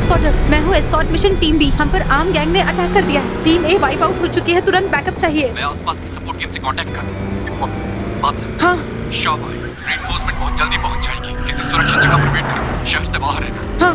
Headquarters, मैं हूँ escort mission team B. हम पर आर्म गैंग ने अटैक कर दिया। टीम ए वाइप आउट हो चुकी है, तुरंत बैकअप चाहिए। मैं आसपास की सपोर्ट टीम से कांटेक्ट कर। बात सर। हाँ शाबाश, रिइंफोर्समेंट बहुत जल्दी पहुंच जाएगी। किसी सुरक्षित जगह पर वेट करो, शहर से बाहर रहना। हाँ।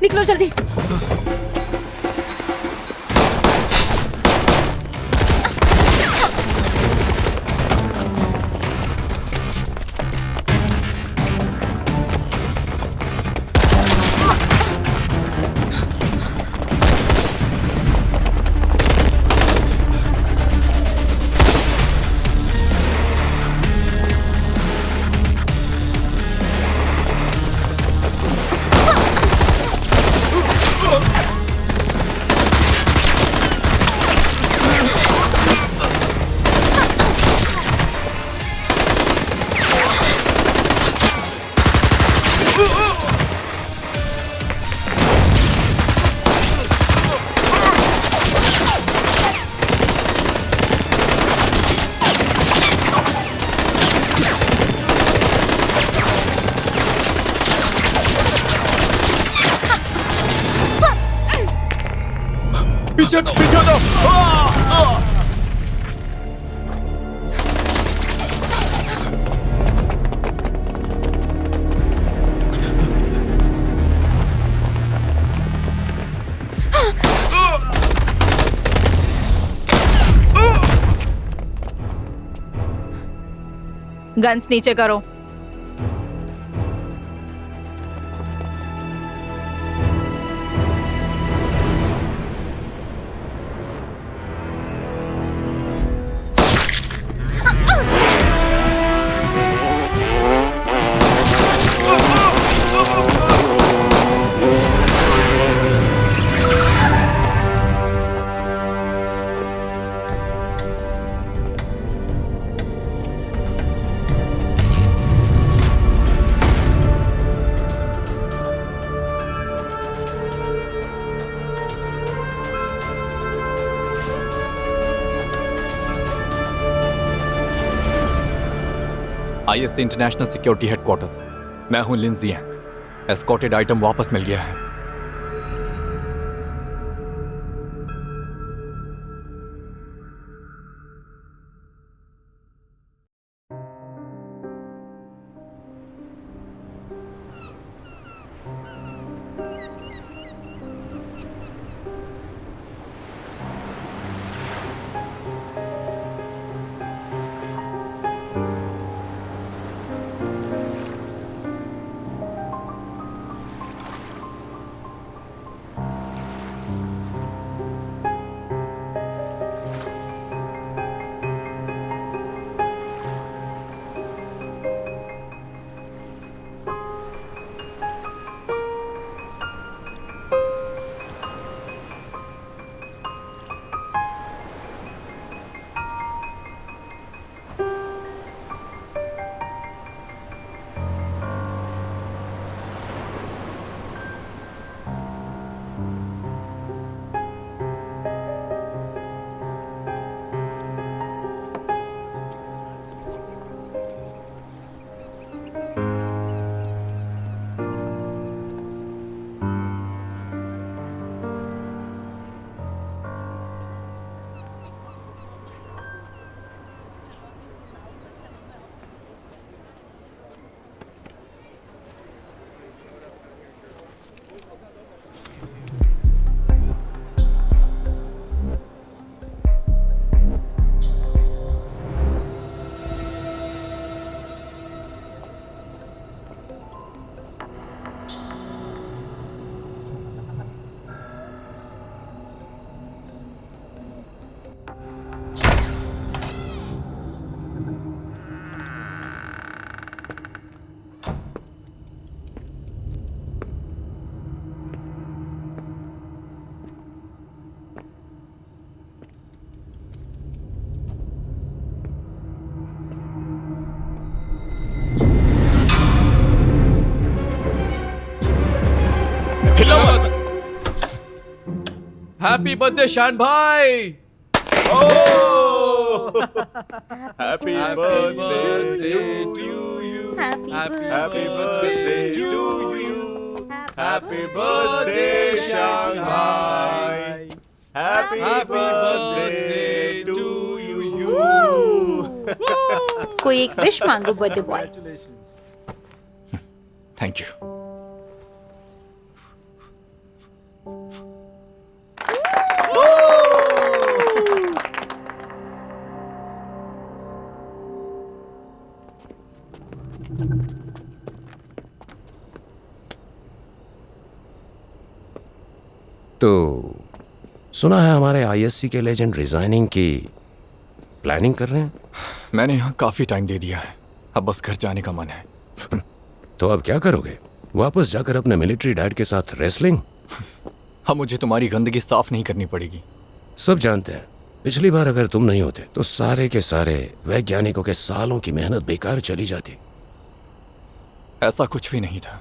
निकलो जल्दी। पीछे हटो, पीछे हटो। गन्स नीचे करो। आईएसए इंटरनेशनल सिक्योरिटी हेडक्वार्टर्स, मैं हूं लिन जियांग। एस्कॉर्टेड आइटम वापस मिल गया है। हैप्पी बर्थडे शान भाई। Happy birthday to you. Happy birthday to you. Happy birthday, Shanghai. Happy birthday to you. कोई एक विश मांगो बर्थडे बॉय। Thank you. तो सुना है हमारे आईएससी के लेजेंड रिजाइनिंग की प्लानिंग कर रहे हैं। मैंने यहाँ काफी टाइम दे दिया है, अब बस घर जाने का मन है। तो अब क्या करोगे? वापस जाकर अपने मिलिट्री डैड के साथ रेसलिंग? अब मुझे तुम्हारी गंदगी साफ नहीं करनी पड़ेगी। सब जानते हैं पिछली बार अगर तुम नहीं होते तो सारे के सारे वैज्ञानिकों के सालों की मेहनत बेकार चली जाती। ऐसा कुछ भी नहीं था।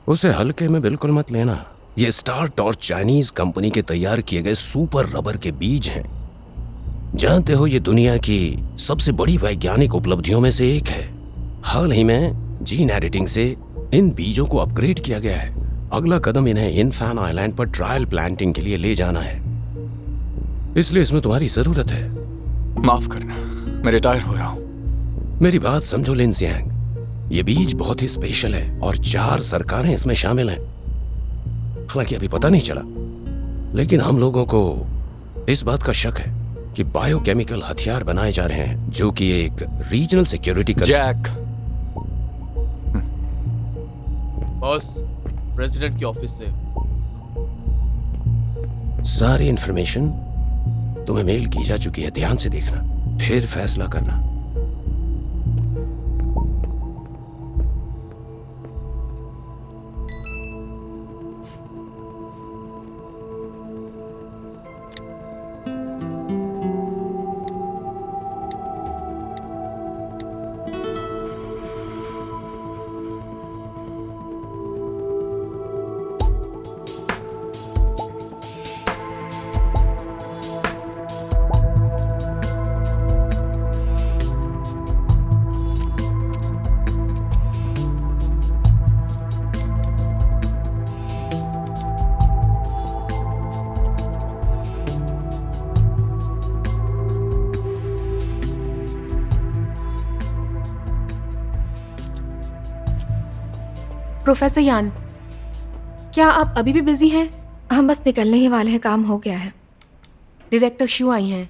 उसे हल्के में बिल्कुल मत लेना। ये स्टार टॉर्च चाइनीज कंपनी के तैयार किए गए सुपर रबर के बीज हैं। जानते हो ये दुनिया की सबसे बड़ी वैज्ञानिक उपलब्धियों में से एक है। हाल ही में जीन एडिटिंग से इन बीजों को अपग्रेड किया गया है। अगला कदम इन्हें इनफैन आइलैंड पर ट्रायल प्लांटिंग के लिए ले जाना है, इसलिए इसमें तुम्हारी जरूरत है। माफ करना, मैं रिटायर हो रहा हूँ। मेरी बात समझो लिन जियांग, ये बीज बहुत ही स्पेशल है और 4 सरकारें इसमें शामिल हैं। हालांकि अभी पता नहीं चला, लेकिन हम लोगों को इस बात का शक है कि बायोकेमिकल हथियार बनाए जा रहे हैं जो कि एक रीजनल सिक्योरिटी का। जैक, बॉस, प्रेसिडेंट की ऑफिस से सारी इंफॉर्मेशन तुम्हें मेल की जा चुकी है, ध्यान से देखना, फिर फैसला करना। प्रोफेसर यान, क्या आप अभी भी बिजी हैं? हम बस निकलने ही वाले हैं, काम हो गया है। डायरेक्टर शू आई हैं।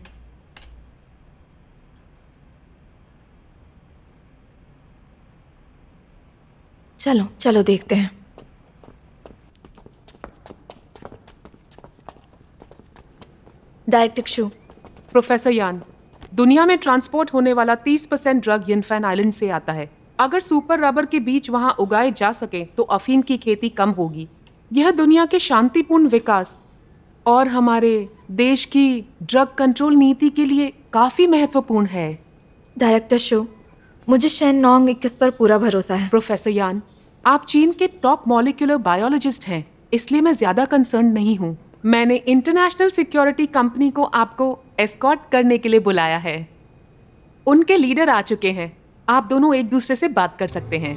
चलो चलो देखते हैं। डायरेक्टर शू। प्रोफेसर यान, दुनिया में ट्रांसपोर्ट होने वाला 30% ड्रग यिनफैन आइलैंड से आता है। अगर सुपर रबर के बीज वहां उगाए जा सके तो अफीम की खेती कम होगी। यह दुनिया के शांतिपूर्ण विकास और हमारे देश की ड्रग कंट्रोल नीति के लिए काफी महत्वपूर्ण है। डायरेक्टर शू, मुझे शेनोंग 21 पर पूरा भरोसा है। प्रोफेसर यान, आप चीन के टॉप मॉलिक्यूलर बायोलॉजिस्ट हैं, इसलिए मैं ज्यादा कंसर्न नहीं हूँ। मैंने इंटरनेशनल सिक्योरिटी कंपनी को आपको एस्कॉर्ट करने के लिए बुलाया है। उनके लीडर आ चुके हैं, आप दोनों एक दूसरे से बात कर सकते हैं।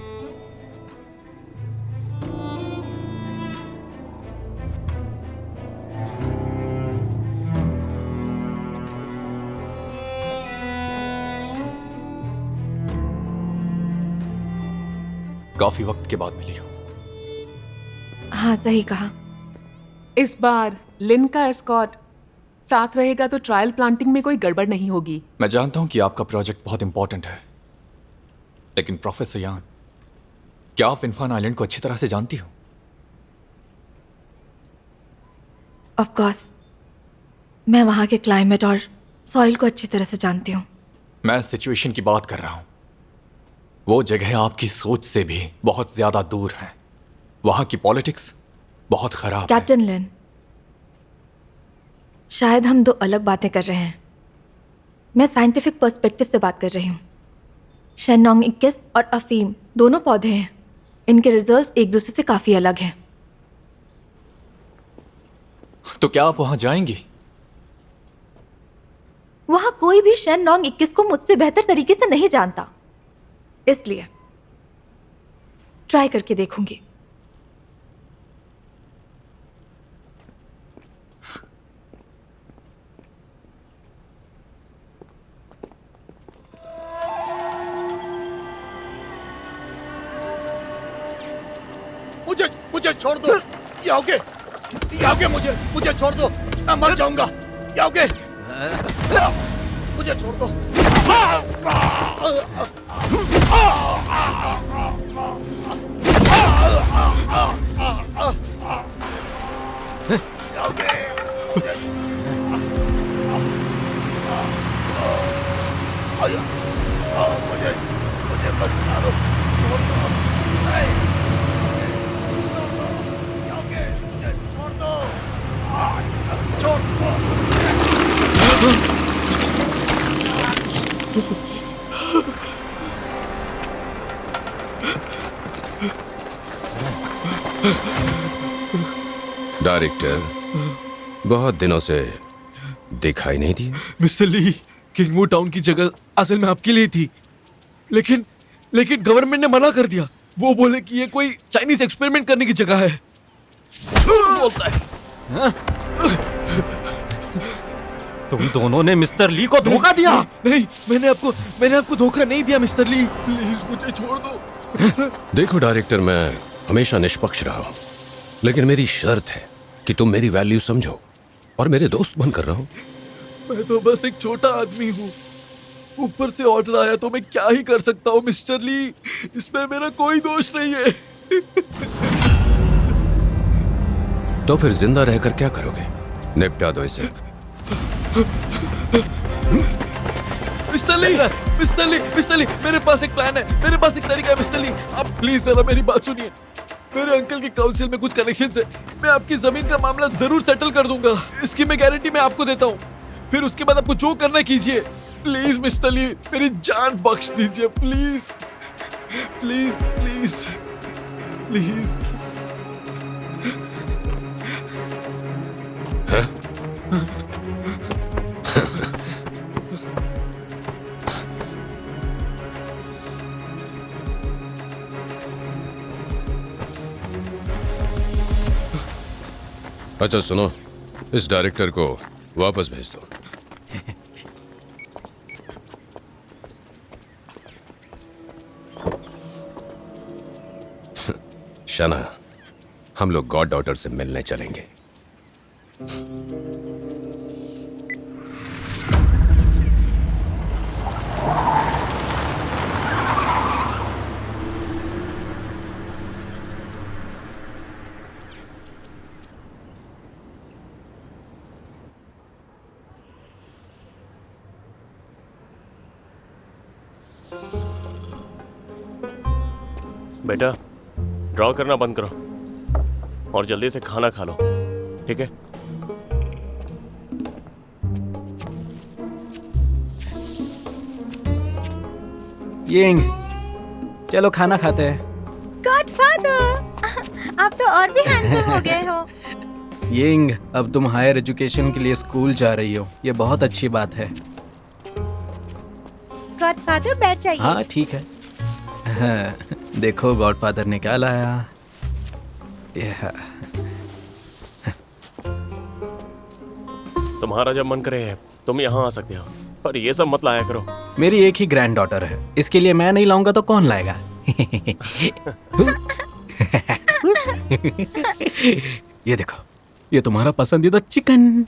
काफी वक्त के बाद मिली हो। हाँ, सही कहा। इस बार लिन का एस्कॉर्ट साथ रहेगा तो ट्रायल प्लांटिंग में कोई गड़बड़ नहीं होगी। मैं जानता हूं कि आपका प्रोजेक्ट बहुत इंपॉर्टेंट है, लेकिन प्रोफेसर यान, क्या आप इनफान आइलैंड को अच्छी तरह से जानती हो? ऑफ कोर्स, मैं वहाँ के क्लाइमेट और सॉइल को अच्छी तरह से जानती हूँ। मैं सिचुएशन की बात कर रहा हूं। वो जगह आपकी सोच से भी बहुत ज्यादा दूर है। वहां की पॉलिटिक्स बहुत खराब है। कैप्टन लिन, शायद हम 2 अलग बातें कर रहे हैं। मैं साइंटिफिक पर्सपेक्टिव से बात कर रही हूँ। शेनोंग 21 और अफीम दोनों पौधे हैं। इनके रिजल्ट्स एक दूसरे से काफ़ी अलग हैं। तो क्या आप वहां जाएंगी? वहां कोई भी शेन नॉन्ग 21 को मुझसे बेहतर तरीके से नहीं जानता, इसलिए ट्राई करके देखूंगी। मुझे छोड़ दो, याओगे मुझे छोड़ दो, मैं मर जाऊंगा, याओगे मुझे छोड़ दो। मुझे मत मारो, छोड़ दो, छोड़ दो, छोड़ दो। डायरेक्टर, बहुत दिनों से दिखाई नहीं दिया। मिस्टर ली, किंगवुड टाउन की जगह असल में आपके लिए थी, लेकिन गवर्नमेंट ने मना कर दिया। वो बोले कि ये कोई चाइनीज एक्सपेरिमेंट करने की जगह है। झूठ बोलता है। तुम दोनों ने मिस्टर ली को धोखा दिया। नहीं, मैंने आपको धोखा नहीं दिया मिस्टर ली, प्लीज मुझे छोड़ दो। देखो डायरेक्टर, मैं हमेशा निष्पक्ष रहा हूं, लेकिन मेरी शर्त है कि तुम मेरी वैल्यू समझो और मेरे दोस्त बनकर रहो। मैं तो बस एक छोटा आदमी हूँ, ऊपर से ऑर्डर आया तो मैं क्या ही कर सकता हूँ मिस्टर ली, इसमें मेरा कोई दोष नहीं है। तो फिर जिंदा रहकर क्या करोगे? निपटा दो इसे। मिस्टर ली, मेरे पास एक प्लान है, मेरे पास एक तरीका है मिस्टर ली, आप प्लीज जरा मेरी बात सुनिए। मेरे अंकल के काउंसिल में कुछ कनेक्शन है, मैं आपकी जमीन का मामला जरूर सेटल कर दूंगा, इसकी मैं गारंटी मैं आपको देता हूँ। फिर उसके बाद आपको जो करना कीजिए। प्लीज मिस्टर ली, मेरी जान बख्श दीजिए, प्लीज प्लीज प्लीज प्लीज। अच्छा सुनो, इस डायरेक्टर को वापस भेज दो। शना, हम लोग गॉड डॉटर से मिलने चलेंगे। बेटा, ड्रॉ करना बंद करो और जल्दी से खाना खा लो, ठीक है? यिंग, चलो खाना खाते हैं। गॉडफादर, आप तो और भी हैंडसम हो गए हो। यिंग, अब तुम हायर एजुकेशन के लिए स्कूल जा रही हो, ये बहुत अच्छी बात है। गॉडफादर बैठ जाइए। हाँ ठीक है। हाँ, देखो गॉडफादर ने क्या लाया। यह तुम्हारा जब मन करे तुम यहाँ आ सकते हो, पर ये सब मत लाया करो। मेरी एक ही ग्रैंड डॉटर है, इसके लिए मैं नहीं लाऊंगा तो कौन लाएगा? ये देखो, ये तुम्हारा पसंदीदा चिकन।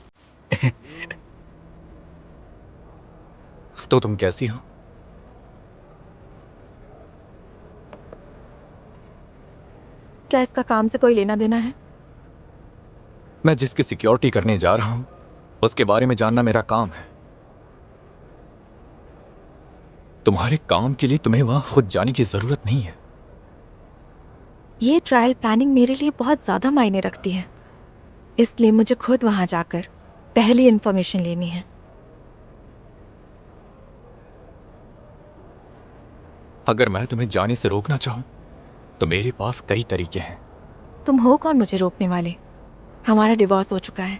तो तुम कैसी हो? क्या इसका काम से कोई लेना देना है? मैं जिसकी सिक्योरिटी करने जा रहा हूं उसके बारे में जानना मेरा काम है। तुम्हारे काम के लिए तुम्हें वहां खुद जाने की जरूरत नहीं है। ये ट्रायल प्लानिंग मेरे लिए बहुत ज़्यादा मायने रखती है, इसलिए मुझे खुद वहां जाकर पहली इंफॉर्मेशन लेनी है। अगर मैं तुम्हें जाने से रोकना चाहूं तो मेरे पास कई तरीके हैं। तुम हो कौन मुझे रोकने वाले? हमारा डिवोर्स हो चुका है,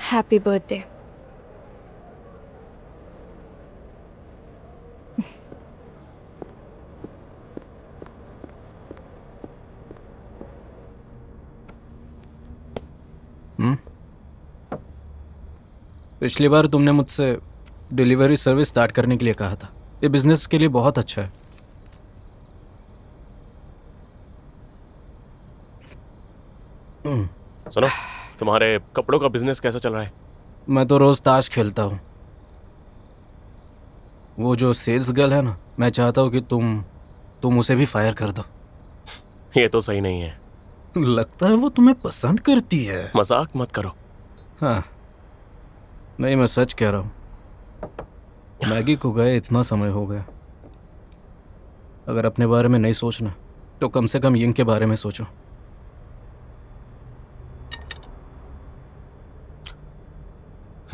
हैप्पी बर्थडे। पिछली बार तुमने मुझसे डिलीवरी सर्विस स्टार्ट करने के लिए कहा था। ये बिजनेस के लिए बहुत अच्छा है। सुनो, तुम्हारे कपड़ों का बिजनेस कैसा चल रहा है? मैं तो रोज ताश खेलता हूँ। वो जो सेल्स गर्ल है ना, मैं चाहता हूँ कि तुम उसे भी फायर कर दो। ये तो सही नहीं है। लगता है वो तुम्हें पसंद करती है। मजाक मत करो। हाँ, नहीं, मैं सच कह रहा हूँ। मैगी को गए इतना समय हो गया। अगर अपने बारे में नहीं सोचना तो कम से कम यिंग के बारे में सोचो।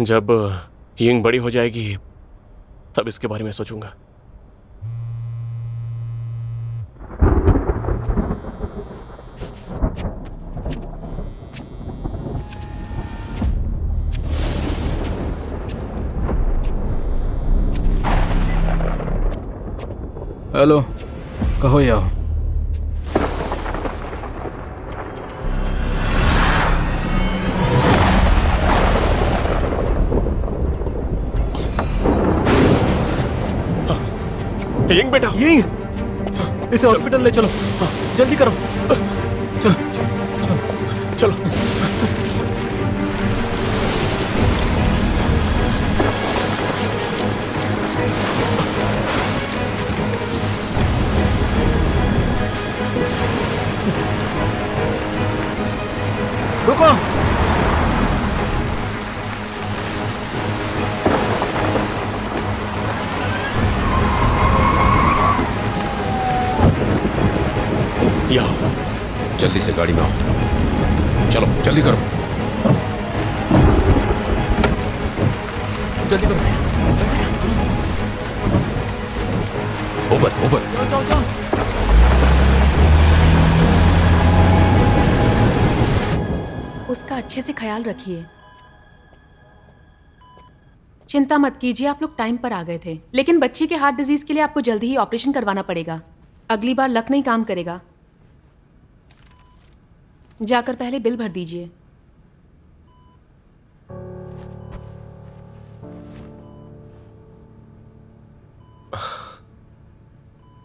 जब यिंग बड़ी हो जाएगी तब इसके बारे में सोचूंगा। हेलो, कहो या यिंग बेटा, यिंग, इसे हॉस्पिटल ले चलो। जल्दी करो। चलो चलो चलो। रुको। यहाँ जल्दी से गाड़ी में आओ। चलो जल्दी करो। जल्दी करो। ऊपर ऊपर। जाओ जाओ। उसका अच्छे से ख्याल रखिए। चिंता मत कीजिए, आप लोग टाइम पर आ गए थे। लेकिन बच्ची के हार्ट डिजीज के लिए आपको जल्दी ही ऑपरेशन करवाना पड़ेगा। अगली बार लक नहीं काम करेगा। जाकर पहले बिल भर दीजिए।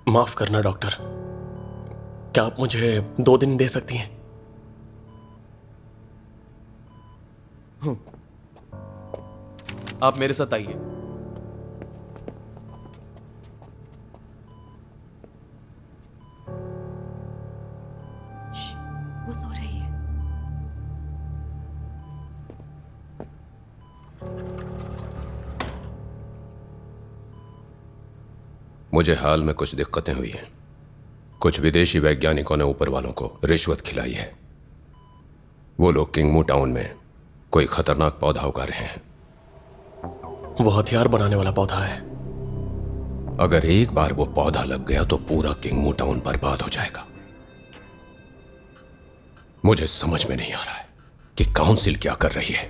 माफ करना डॉक्टर, क्या आप मुझे 2 दिन दे सकती हैं? आप मेरे साथ आइए। वो सो रही है। मुझे हाल में कुछ दिक्कतें हुई हैं। कुछ विदेशी वैज्ञानिकों ने ऊपर वालों को रिश्वत खिलाई है। वो लोग किंगमू टाउन में कोई खतरनाक पौधा उगा रहे हैं। वो हथियार बनाने वाला पौधा है। अगर एक बार वो पौधा लग गया तो पूरा किंगमू टाउन बर्बाद हो जाएगा। मुझे समझ में नहीं आ रहा है कि काउंसिल क्या कर रही है।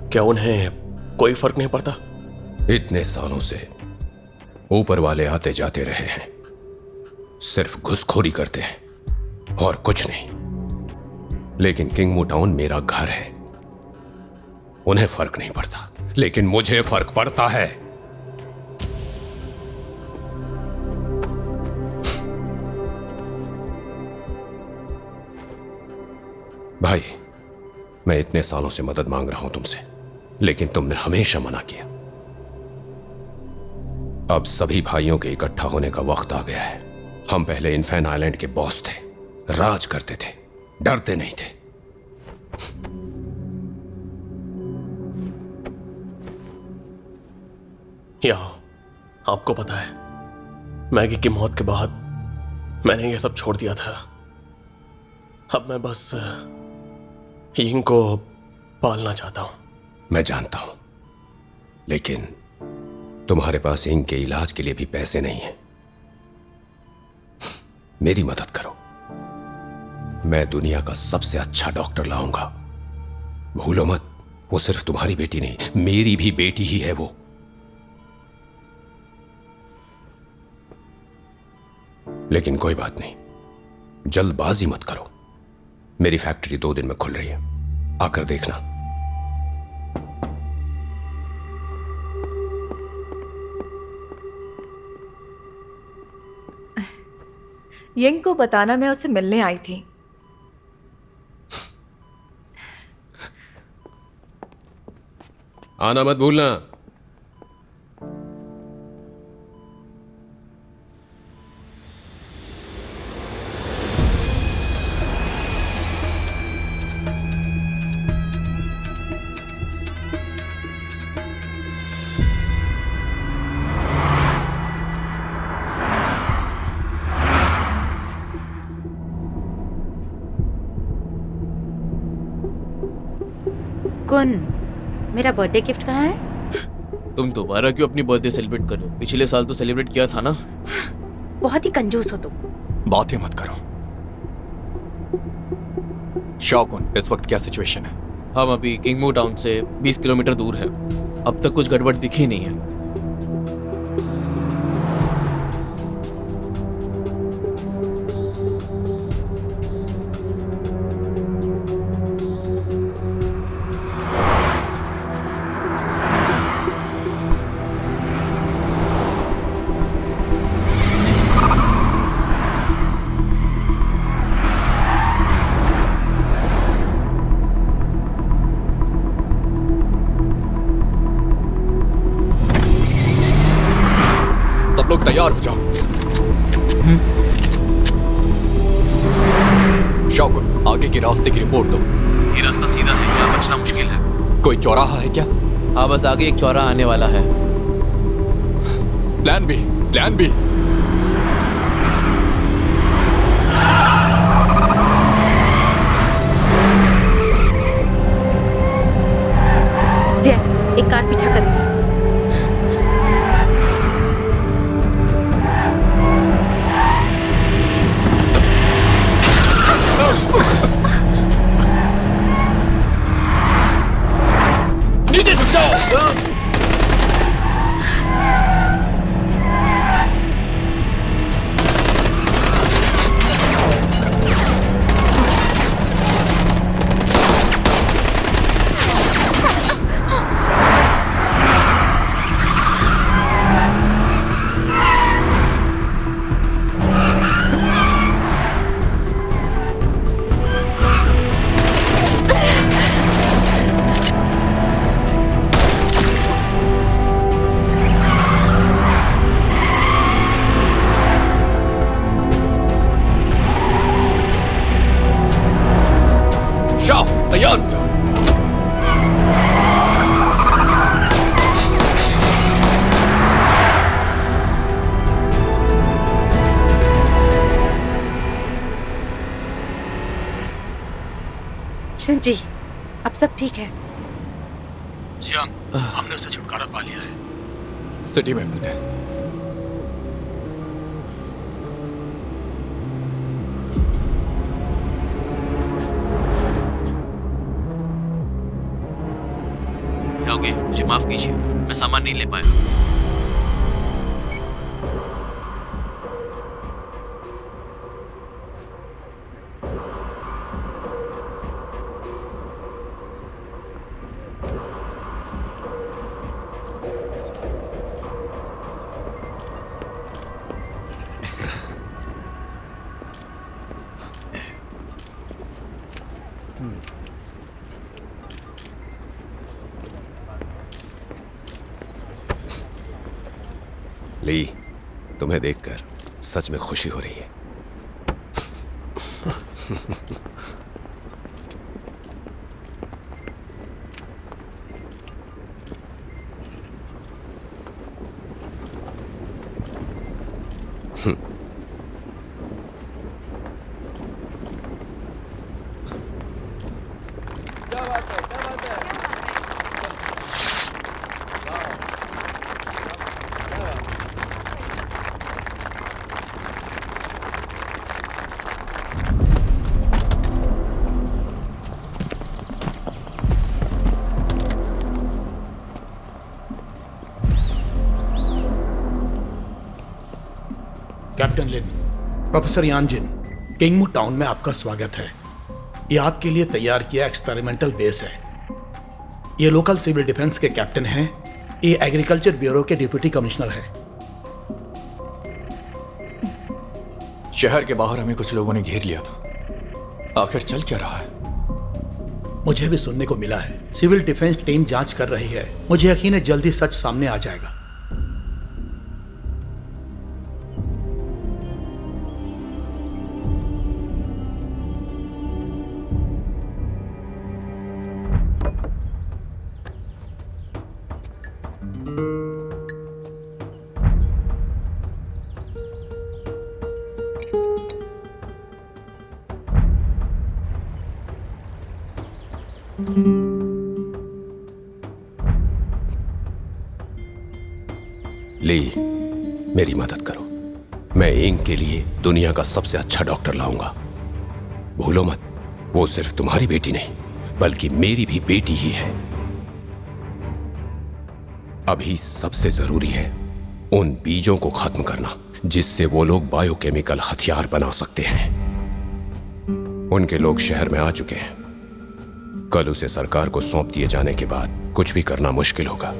क्या उन्हें कोई फर्क नहीं पड़ता? इतने सालों से ऊपर वाले आते जाते रहे हैं, सिर्फ घुसखोरी करते हैं और कुछ नहीं। लेकिन किंगमू टाउन मेरा घर है। उन्हें फर्क नहीं पड़ता, लेकिन मुझे फर्क पड़ता है। भाई, मैं इतने सालों से मदद मांग रहा हूं तुमसे, लेकिन तुमने हमेशा मना किया। अब सभी भाइयों के इकट्ठा होने का वक्त आ गया है। हम पहले इन्फेन आइलैंड के बॉस थे, राज करते थे, डरते नहीं थे। यहाँ आपको पता है, मैगी की मौत के बाद मैंने ये सब छोड़ दिया था। अब मैं बस यिंग को पालना चाहता हूं। मैं जानता हूं, लेकिन तुम्हारे पास यिंग के इलाज के लिए भी पैसे नहीं हैं। मेरी मदद करो। मैं दुनिया का सबसे अच्छा डॉक्टर लाऊंगा भूलो मत, वो सिर्फ तुम्हारी बेटी नहीं, मेरी भी बेटी ही है वो। लेकिन कोई बात नहीं, जल्दबाजी मत करो। मेरी फैक्ट्री 2 दिन में खुल रही है, आकर देखना। यंग को बताना मैं उसे मिलने आई थी। आना मत भूलना। कुन, मेरा बर्थडे गिफ्ट कहाँ है? तुम दोबारा क्यों अपनी बर्थडे सेलिब्रेट कर रहे हो? पिछले साल तो सेलिब्रेट किया था ना। बहुत ही कंजूस हो तुम। बातें मत करो। शौकुन, इस वक्त क्या सिचुएशन है? हम अभी किंगमू टाउन से 20 किलोमीटर दूर है। अब तक कुछ गड़बड़ दिखी नहीं है। सब लोग तैयार हो जाओ। शौकुन, आगे के रास्ते की रिपोर्ट दो। ये रास्ता सीधा है, यहाँ बचना मुश्किल है। कोई चौराहा है क्या? हाँ, बस आगे एक चौराहा आने वाला है। Plan B, plan B. Jiya, एक कार पीछा कर रही है। नीचे झुक जाओ। तैयार हो जाओ। जी, अब सब ठीक है। जियांग, हमने उसे छुटकारा पा लिया है। सिटी में मिलते हैं। जाओगे? मुझे माफ कीजिए, मैं सामान नहीं ले पाया। ली, तुम्हें देखकर सच में खुशी हो रही है। कैप्टन लिन, प्रोफेसर यानजिन, किंगमू टाउन में आपका स्वागत है। ये आपके लिए तैयार किया एक्सपेरिमेंटल बेस है। ये लोकल सिविल डिफेंस के कैप्टन हैं। ये एग्रीकल्चर ब्यूरो के डिप्टी कमिश्नर हैं। शहर के बाहर हमें कुछ लोगों ने घेर लिया था। आखिर चल क्या रहा है? मुझे भी सुनने को मिला है सिविल डिफेंस टीम जांच कर रही है। मुझे यकीन है जल्दी सच सामने आ जाएगा। ली, मेरी मदद करो। मैं इंग के लिए दुनिया का सबसे अच्छा डॉक्टर लाऊंगा। भूलो मत, वो सिर्फ तुम्हारी बेटी नहीं बल्कि मेरी भी बेटी ही है। अभी सबसे जरूरी है उन बीजों को खत्म करना जिससे वो लोग बायोकेमिकल हथियार बना सकते हैं। उनके लोग शहर में आ चुके हैं। कल उसे सरकार को सौंप दिए जाने के बाद कुछ भी करना मुश्किल होगा।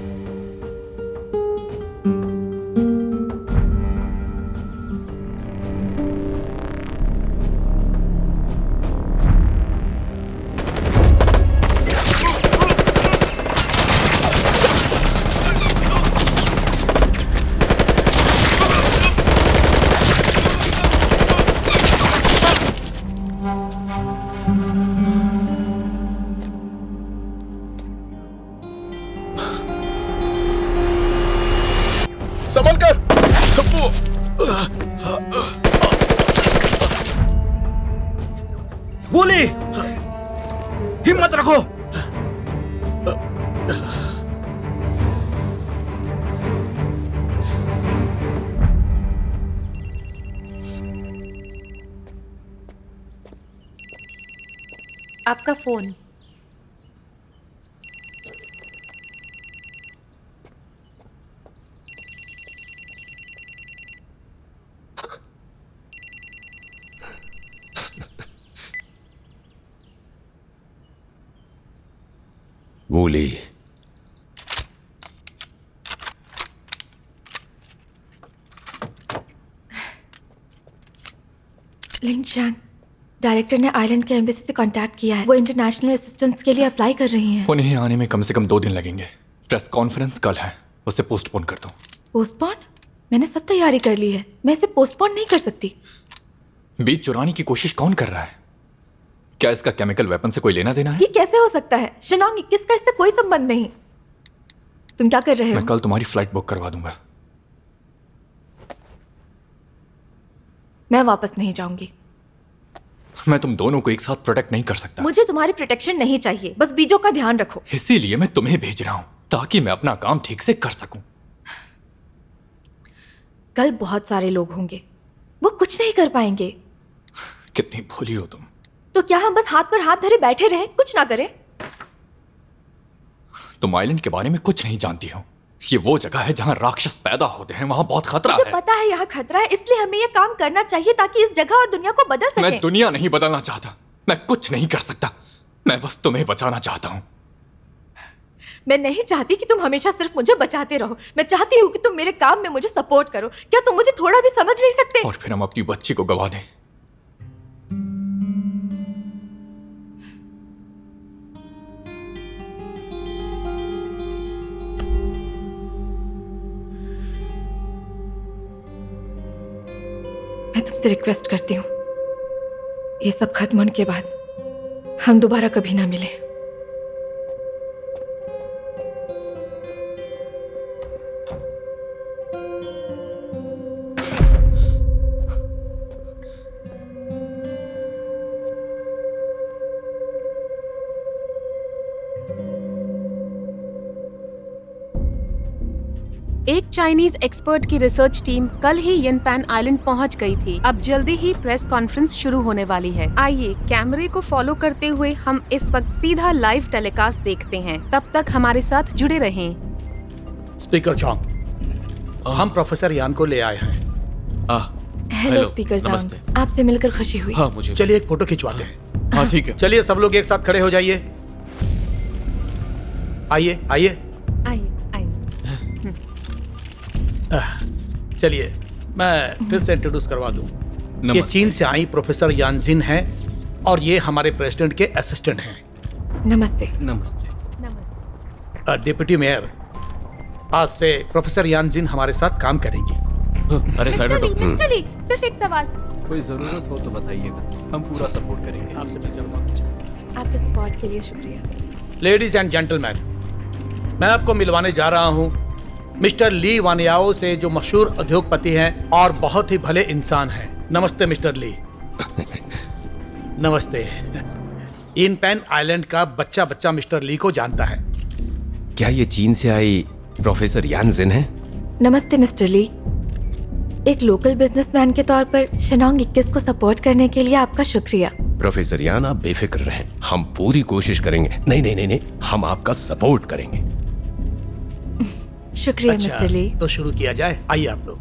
वूली, हिम्मत रखो। आपका फोन। वूली, लिन चैंग, डायरेक्टर ने आइलैंड के एम्बेसी से कांटेक्ट किया है। वो इंटरनेशनल असिस्टेंस के लिए अप्लाई कर रही हैं। उन्हें आने में कम से कम 2 दिन लगेंगे। प्रेस कॉन्फ्रेंस कल है, उसे पोस्टपोन कर दो। पोस्टपोन? मैंने सब तैयारी कर ली है, मैं इसे पोस्टपोन नहीं कर सकती। बीज चुराने की कोशिश कौन कर रहा है? क्या इसका केमिकल वेपन से कोई लेना देना है? ये कैसे हो सकता है? शिनोंग 21 का इससे कोई संबंध नहीं। तुम क्या कर रहे हो? मैं कल तुम्हारी फ्लाइट बुक करवा दूंगा। मैं वापस नहीं जाऊंगी। मैं तुम दोनों को एक साथ प्रोटेक्ट नहीं कर सकता। मुझे तुम्हारी प्रोटेक्शन नहीं चाहिए, बस बीजों का ध्यान रखो। इसीलिए मैं तुम्हें भेज रहा हूं ताकि मैं अपना काम ठीक से कर सकूं। कल बहुत सारे लोग होंगे, वो कुछ नहीं कर पाएंगे। कितनी भोली हो तुम। तो क्या हम बस हाथ पर हाथ धरे बैठे रहें, कुछ ना करें? तुम आइलैंड के बारे में कुछ नहीं जानती हो। ये वो जगह है जहां राक्षस पैदा होते हैं, वहां बहुत खतरा मुझे है। पता है यहाँ खतरा है, इसलिए हमें ये काम करना चाहिए ताकि इस जगह और दुनिया को बदल सके। मैं दुनिया नहीं बदलना चाहता, मैं कुछ नहीं कर सकता। मैं बस तुम्हें बचाना चाहता हूँ। मैं नहीं चाहती कि तुम हमेशा सिर्फ मुझे बचाते रहो। मैं चाहती हूँ कि तुम मेरे काम में मुझे सपोर्ट करो। क्या तुम मुझे थोड़ा भी समझ नहीं सकते? और फिर हम अपनी बच्ची को गवा दें। मैं तुमसे रिक्वेस्ट करती हूँ, ये सब खत्म होने के बाद हम दोबारा कभी ना मिले। एक चाइनीज एक्सपर्ट की रिसर्च टीम कल ही यिनपैन आइलैंड पहुंच गई थी। अब जल्दी ही प्रेस कॉन्फ्रेंस शुरू होने वाली है। आइए कैमरे को फॉलो करते हुए हम इस वक्त सीधा लाइव टेलीकास्ट देखते हैं। तब तक हमारे साथ जुड़े रहें। स्पीकर चॉन्ग, हम प्रोफेसर यान को ले आए हैं। हेलो स्पीकर साउंड, नमस्ते। आपसे मिलकर खुशी हुई। हाँ मुझे चलिए एक फोटो खिंचवाते हैं। हाँ ठीक है। चलिए सब लोग एक साथ खड़े हो जाइए। आइए आइए। आइए आइए। चलिए मैं फिर से इंट्रोड्यूस करवा दूं। ये नमस्ते। चीन से आई प्रोफेसर यानजिन हैं और ये हमारे प्रेसिडेंट के असिस्टेंट हैं। नमस्ते। नमस्ते। नमस्ते। डिप्टी मेयर, आज से प्रोफेसर यानजिन हमारे साथ काम करेंगी। अरे साइड हटो। मिस्टर ली, सिर्फ एक सवाल। कोई ज़रूरत हो तो बताइएगा, हम पूरा सपोर्ट करेंगे। आपसे मिलकर बहुत अच्छा। आपके सपोर्ट के लिए शुक्रिया। लेडीज एंड जेंटलमैन, मैं आपको मिलवाने जा रहा हूं मिस्टर ली वानियाओ से, जो मशहूर उद्योगपति हैं और बहुत ही भले इंसान हैं। नमस्ते मिस्टर ली। नमस्ते। यिनपैन आइलैंड का बच्चा बच्चा मिस्टर ली को जानता है। क्या ये चीन से आई प्रोफेसर यानजिन है? नमस्ते मिस्टर ली। एक लोकल बिजनेसमैन के तौर पर शेनोंग 21 को सपोर्ट करने के लिए आपका शुक्रिया। प्रोफेसर यान, आप बेफिक्र रहें, हम पूरी कोशिश करेंगे। नहीं नहीं नहीं नहीं, हम आपका सपोर्ट करेंगे। शुक्रिया मिस्टर ली। तो शुरू किया जाए। आइए आप लोग,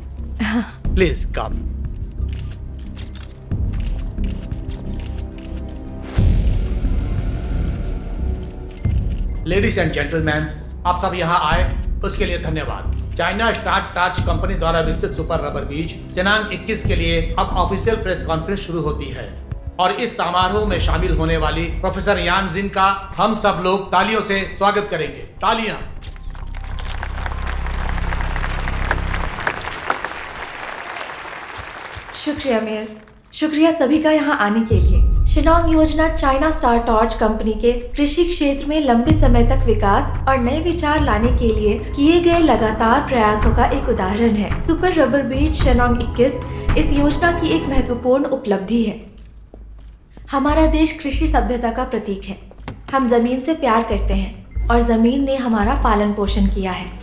please come. Ladies and gentleman, आप सब यहाँ आए उसके लिए धन्यवाद। चाइना स्टार टॉर्च कंपनी द्वारा विकसित सुपर रबर बीज शेनांग 21 के लिए अब ऑफिशियल प्रेस कॉन्फ्रेंस शुरू होती है और इस समारोह में शामिल होने वाली प्रोफेसर यानजिन का हम सब लोग तालियों से स्वागत करेंगे। तालियां। शुक्रिया मेयर, शुक्रिया सभी का यहाँ आने के लिए। शेनोंग योजना चाइना स्टार टॉर्च कंपनी के कृषि क्षेत्र में लंबे समय तक विकास और नए विचार लाने के लिए किए गए लगातार प्रयासों का एक उदाहरण है। सुपर रबर बीज शेनोंग 21 इस योजना की एक महत्वपूर्ण उपलब्धि है। हमारा देश कृषि सभ्यता का प्रतीक है। हम जमीन से प्यार करते हैं और जमीन ने हमारा पालन पोषण किया है।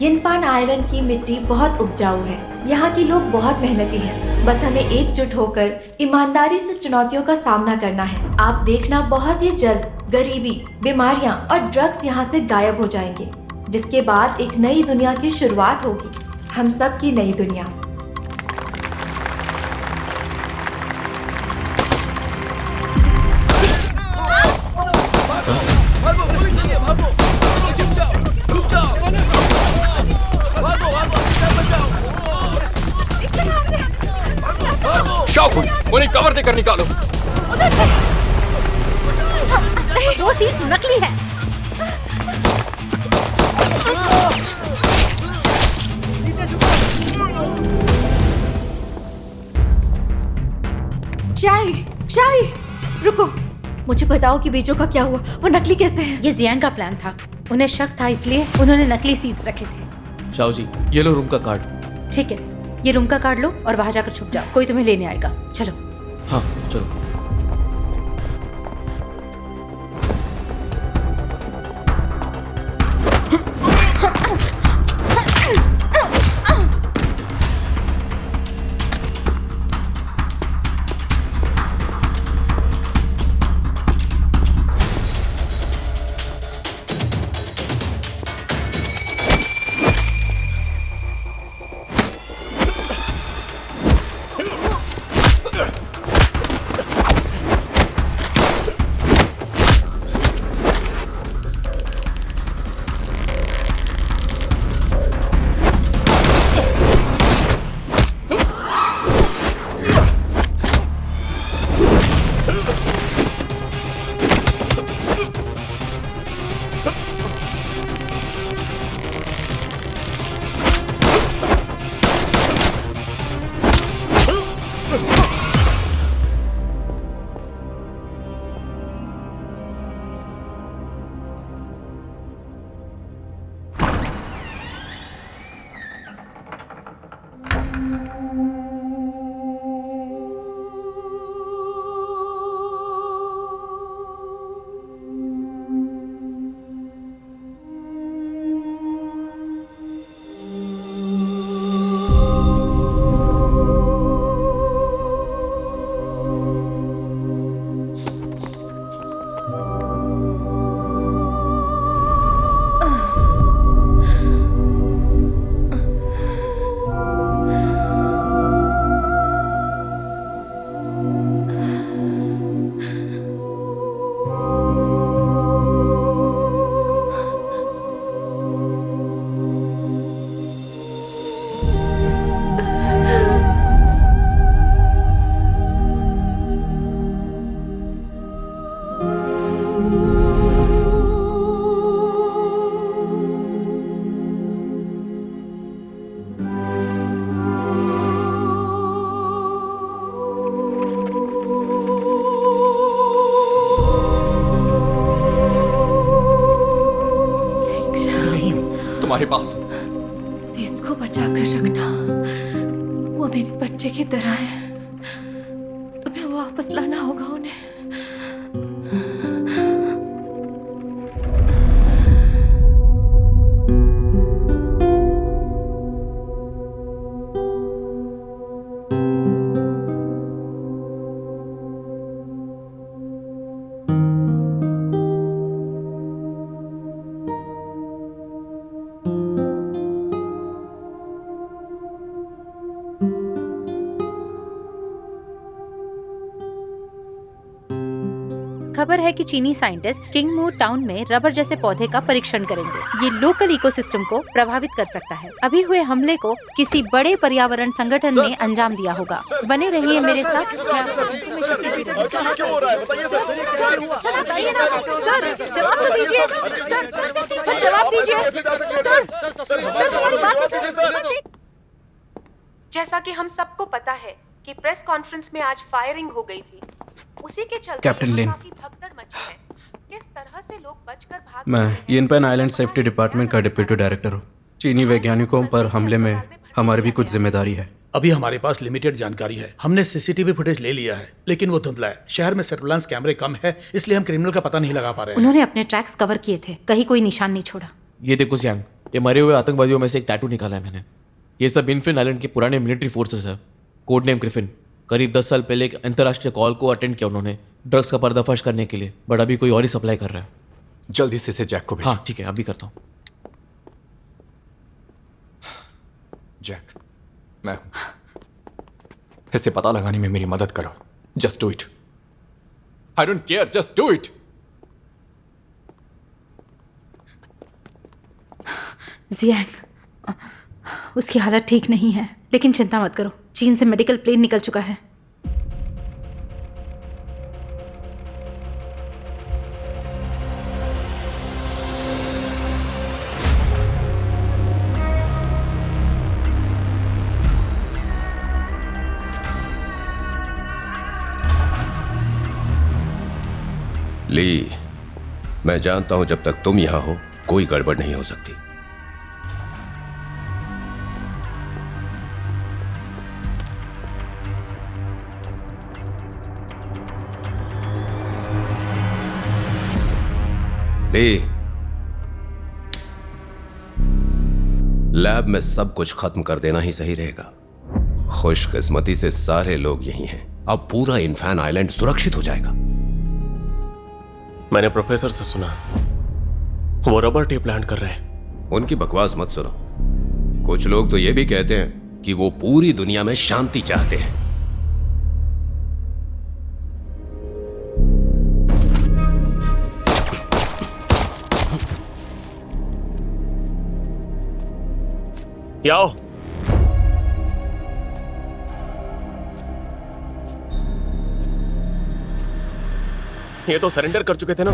यिनपैन आइलैंड की मिट्टी बहुत उपजाऊ है। यहाँ के लोग बहुत मेहनती हैं। बस हमें एकजुट होकर ईमानदारी से चुनौतियों का सामना करना है। आप देखना, बहुत ही जल्द गरीबी, बीमारियाँ और ड्रग्स यहाँ से गायब हो जाएंगे, जिसके बाद एक नई दुनिया की शुरुआत होगी। हम सब की नई दुनिया। भागो, कोई नहीं है, भागो, छुप जाओ, छुप जाओ, भागो, भागो, बचाओ, भागो। शाओकुन, उन्हें कवर देकर निकालो। वो सीट्स नकली है। चाय, चाय, रुको, मुझे बताओ कि बीजों का क्या हुआ। वो नकली कैसे हैं? ये जियांग का प्लान था। उन्हें शक था, इसलिए उन्होंने नकली सीड्स रखे थे। शाओ जी, ये लो रूम का कार्ड। ठीक है, ये रूम का कार्ड लो और वहां जाकर छुप जाओ। कोई तुम्हें लेने आएगा। चलो। हाँ चलो। प्लीज को बचा कर रखना, वो मेरे बच्चे की तरह है। तुम्हें वापस लाना होगा उन्हें। खबर है कि चीनी साइंटिस्ट किंगमू टाउन में रबर जैसे पौधे का परीक्षण करेंगे। ये लोकल इकोसिस्टम को प्रभावित कर सकता है। अभी हुए हमले को किसी बड़े पर्यावरण संगठन ने अंजाम दिया होगा। बने रहिए मेरे साथ। सर जवाब तो दीजिए। सर जवाब दीजिए। सर जैसा कि हम सबको पता है कि प्रेस कॉन्फ्रेंस में आज फायरिंग हो गई थी, उसी के चलते कैप्टन लिन, काफी भगदड़ मची है। किस तरह से लोग बचकर भाग मैं यिनपेन आइलैंड सेफ्टी डिपार्टमेंट का डिप्टी डायरेक्टर हूँ। चीनी वैज्ञानिकों पर हमले में हमारी भी कुछ जिम्मेदारी है। अभी हमारे पास लिमिटेड जानकारी है। हमने सीसीटीवी फुटेज ले लिया है, लेकिन वो धुंधला है। शहर में सर्विलांस कैमरे कम है, इसलिए हम क्रिमिनल का पता नहीं लगा पा रहे हैं। उन्होंने अपने ट्रैक्स कवर किए थे, कहीं कोई निशान नहीं छोड़ा। ये देखो जियांग, ये मरे हुए आतंकवादियों में से एक टैटू निकाला है मैंने। ये सब इन्फिन आइलैंड के पुराने मिलिट्री फोर्सेस है। Code name Griffin. करीब 10 साल पहले एक अंतर्राष्ट्रीय कॉल को अटेंड किया उन्होंने ड्रग्स का पर्दाफाश करने के लिए, बट अभी कोई और ही सप्लाई कर रहा है। जल्दी से इसे जैक को भेजो। हाँ ठीक है, अभी करता हूँ। जैक, मैं इसे पता लगाने में मेरी मदद करो। Just do it. I don't care, just do it. Jiang, उसकी हालत ठीक नहीं है, लेकिन चिंता मत करो। चीन से मेडिकल प्लेन निकल चुका है। ली, मैं जानता हूं जब तक तुम यहां हो कोई गड़बड़ नहीं हो सकती। ली, लैब में सब कुछ खत्म कर देना ही सही रहेगा। खुशकिस्मती से सारे लोग यही हैं। अब पूरा इन्फैन आइलैंड सुरक्षित हो जाएगा। मैंने प्रोफेसर से सुना वो रबर टेप लैंड कर रहे हैं। उनकी बकवास मत सुनो। कुछ लोग तो ये भी कहते हैं कि वो पूरी दुनिया में शांति चाहते हैं। याओ, ये तो सरेंडर कर चुके थे ना।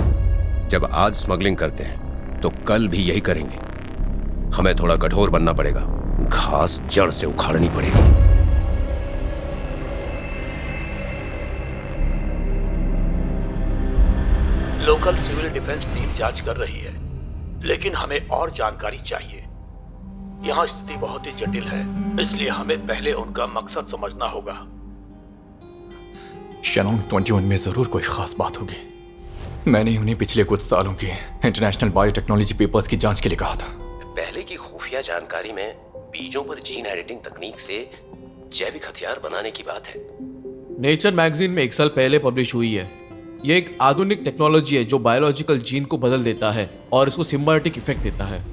जब आज स्मगलिंग करते हैं तो कल भी यही करेंगे। हमें थोड़ा कठोर बनना पड़ेगा। घास जड़ से उखाड़नी पड़ेगी। लोकल सिविल डिफेंस टीम जांच कर रही है, लेकिन हमें और जानकारी चाहिए। यहाँ स्थिति बहुत ही जटिल है, इसलिए हमें पहले उनका मकसद समझना होगा। शेनोंग 21 में जरूर कोई खास बात होगी। मैंने उन्हें पिछले कुछ सालों के इंटरनेशनल बायोटेक्नोलॉजी पेपर्स की जांच के लिए कहा था। पहले की खुफिया जानकारी में बीजों पर जीन एडिटिंग तकनीक से जैविक हथियार बनाने की बात है। नेचर मैगजीन में 1 साल पहले पब्लिश हुई है। ये एक आधुनिक टेक्नोलॉजी है जो बायोलॉजिकल जीन को बदल देता है और इसको सिम्बायोटिक इफेक्ट देता है।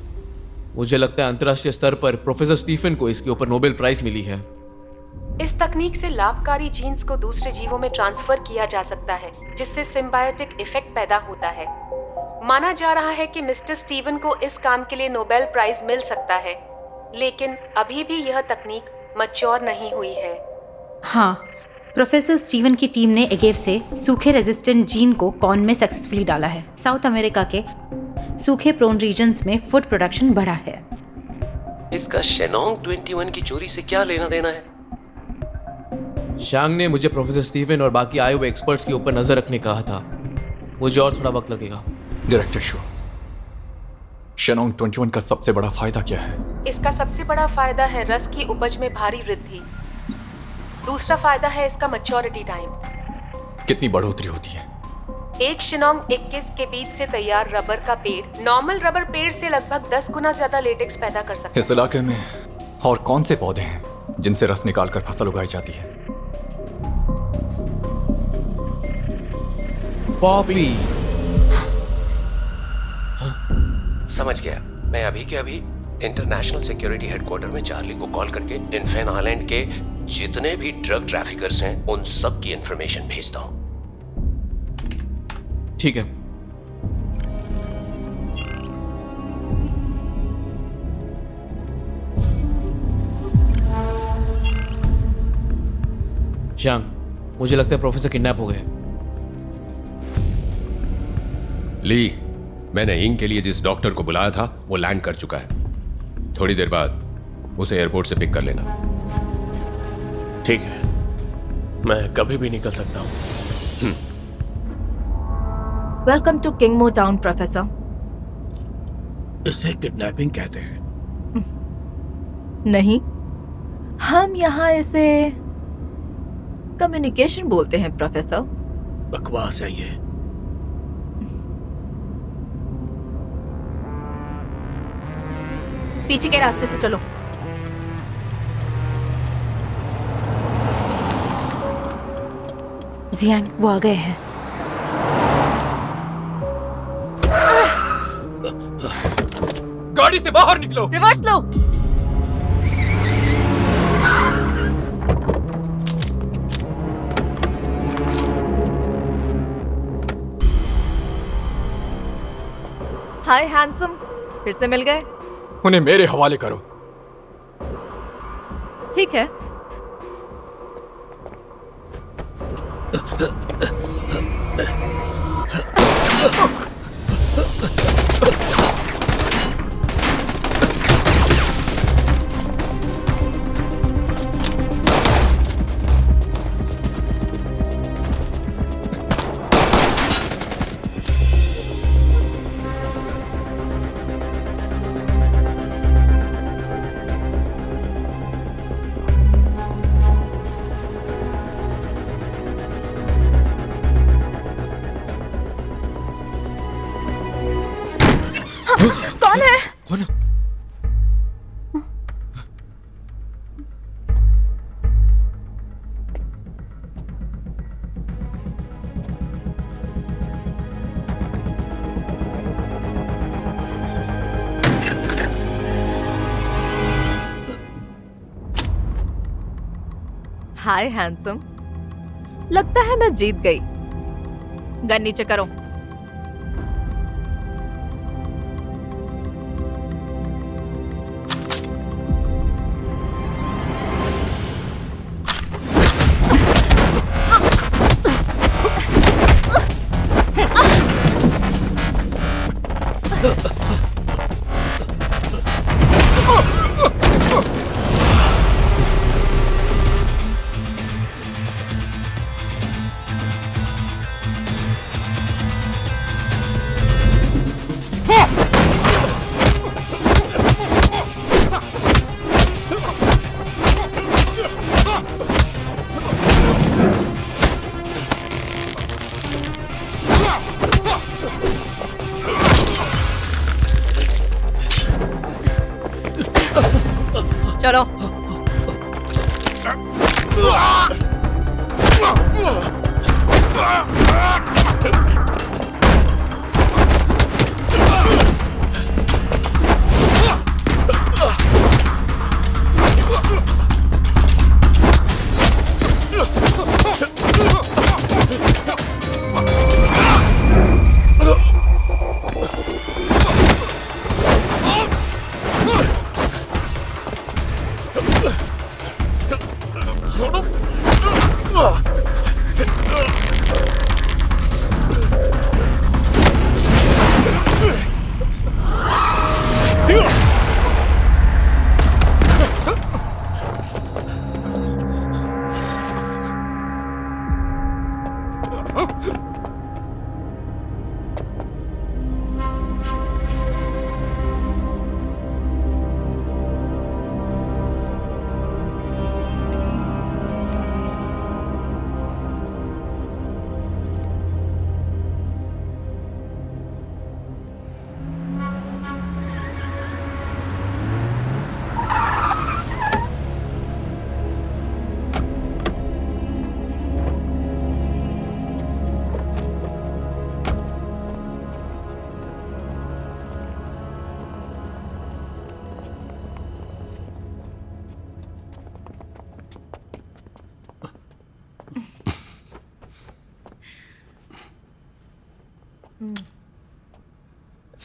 मुझे लगता है अंतर्राष्ट्रीय स्तर पर प्रोफेसर स्टीफन को इसके ऊपर नोबेल प्राइज मिली है। इस तकनीक से लाभकारी जीन्स को दूसरे जीवों में ट्रांसफर किया जा सकता है, जिससे सिम्बायोटिक इफेक्ट पैदा होता है। माना जा रहा है कि मिस्टर स्टीवन को इस काम के लिए नोबेल प्राइज मिल सकता है, लेकिन अभी भी यह तकनीक मैच्योर नहीं हुई है। हाँ, प्रोफेसर स्टीवन की टीम ने एगेव से सूखे रेजिस्टेंट जीन को कॉर्न में सक्सेसफुली डाला है। साउथ अमेरिका के सूखे प्रोन रीजन्स में फूड प्रोडक्शन बढ़ा है। इसका शेनोंग 21 की चोरी से क्या लेना देना है? शांग ने मुझे प्रोफेसर स्टीफन और बाकी आए हुए एक्सपर्ट्स के ऊपर नजर रखने कहा था। मुझे और थोड़ा वक्त लगेगा। डायरेक्टर शो, शेनोंग 21 का सबसे बड़ा फायदा क्या है? इसका सबसे बड़ा फायदा है रस की उपज में भारी वृद्धि। दूसरा फायदा है इसका मैच्योरिटी टाइम। कितनी बढ़ोतरी होती है? एक शिनोंग 21 के बीज से तैयार रबर का पेड़ नॉर्मल रबर पेड़ से लगभग 10 गुना ज्यादा लेटेक्स पैदा कर सकता है। इस इलाके में और कौन से पौधे हैं जिनसे रस निकालकर फसल उगाई जाती है? पॉपी। समझ गया। मैं अभी के अभी इंटरनेशनल सिक्योरिटी हेडक्वार्टर में चार्ली को कॉल करके इन्फेन आइलैंड के जितने भी ड्रग ट्रैफिकर्स हैं उन सब की इंफॉर्मेशन भेजता हूं। ठीक है। श्याम, मुझे लगता है प्रोफेसर किडनैप हो गए। ली, मैंने इंक के लिए जिस डॉक्टर को बुलाया था वो लैंड कर चुका है। थोड़ी देर बाद उसे एयरपोर्ट से पिक कर लेना। ठीक है, मैं कभी भी निकल सकता हूँ। वेलकम टू किंगमू टाउन प्रोफेसर। इसे किडनैपिंग कहते हैं। नहीं, हम यहाँ इसे कम्युनिकेशन बोलते हैं प्रोफेसर। बकवास है ये। पीछे के रास्ते से चलो। जियांग, वो आ गए हैं। गाड़ी से बाहर निकलो। रिवर्स लो। हाय हैंडसम, फिर से मिल गए। उन्हें मेरे हवाले करो। ठीक है। कौन है? कौन है? हाय हैंडसम, लगता है मैं जीत गई। गन नीचे करो। चलो।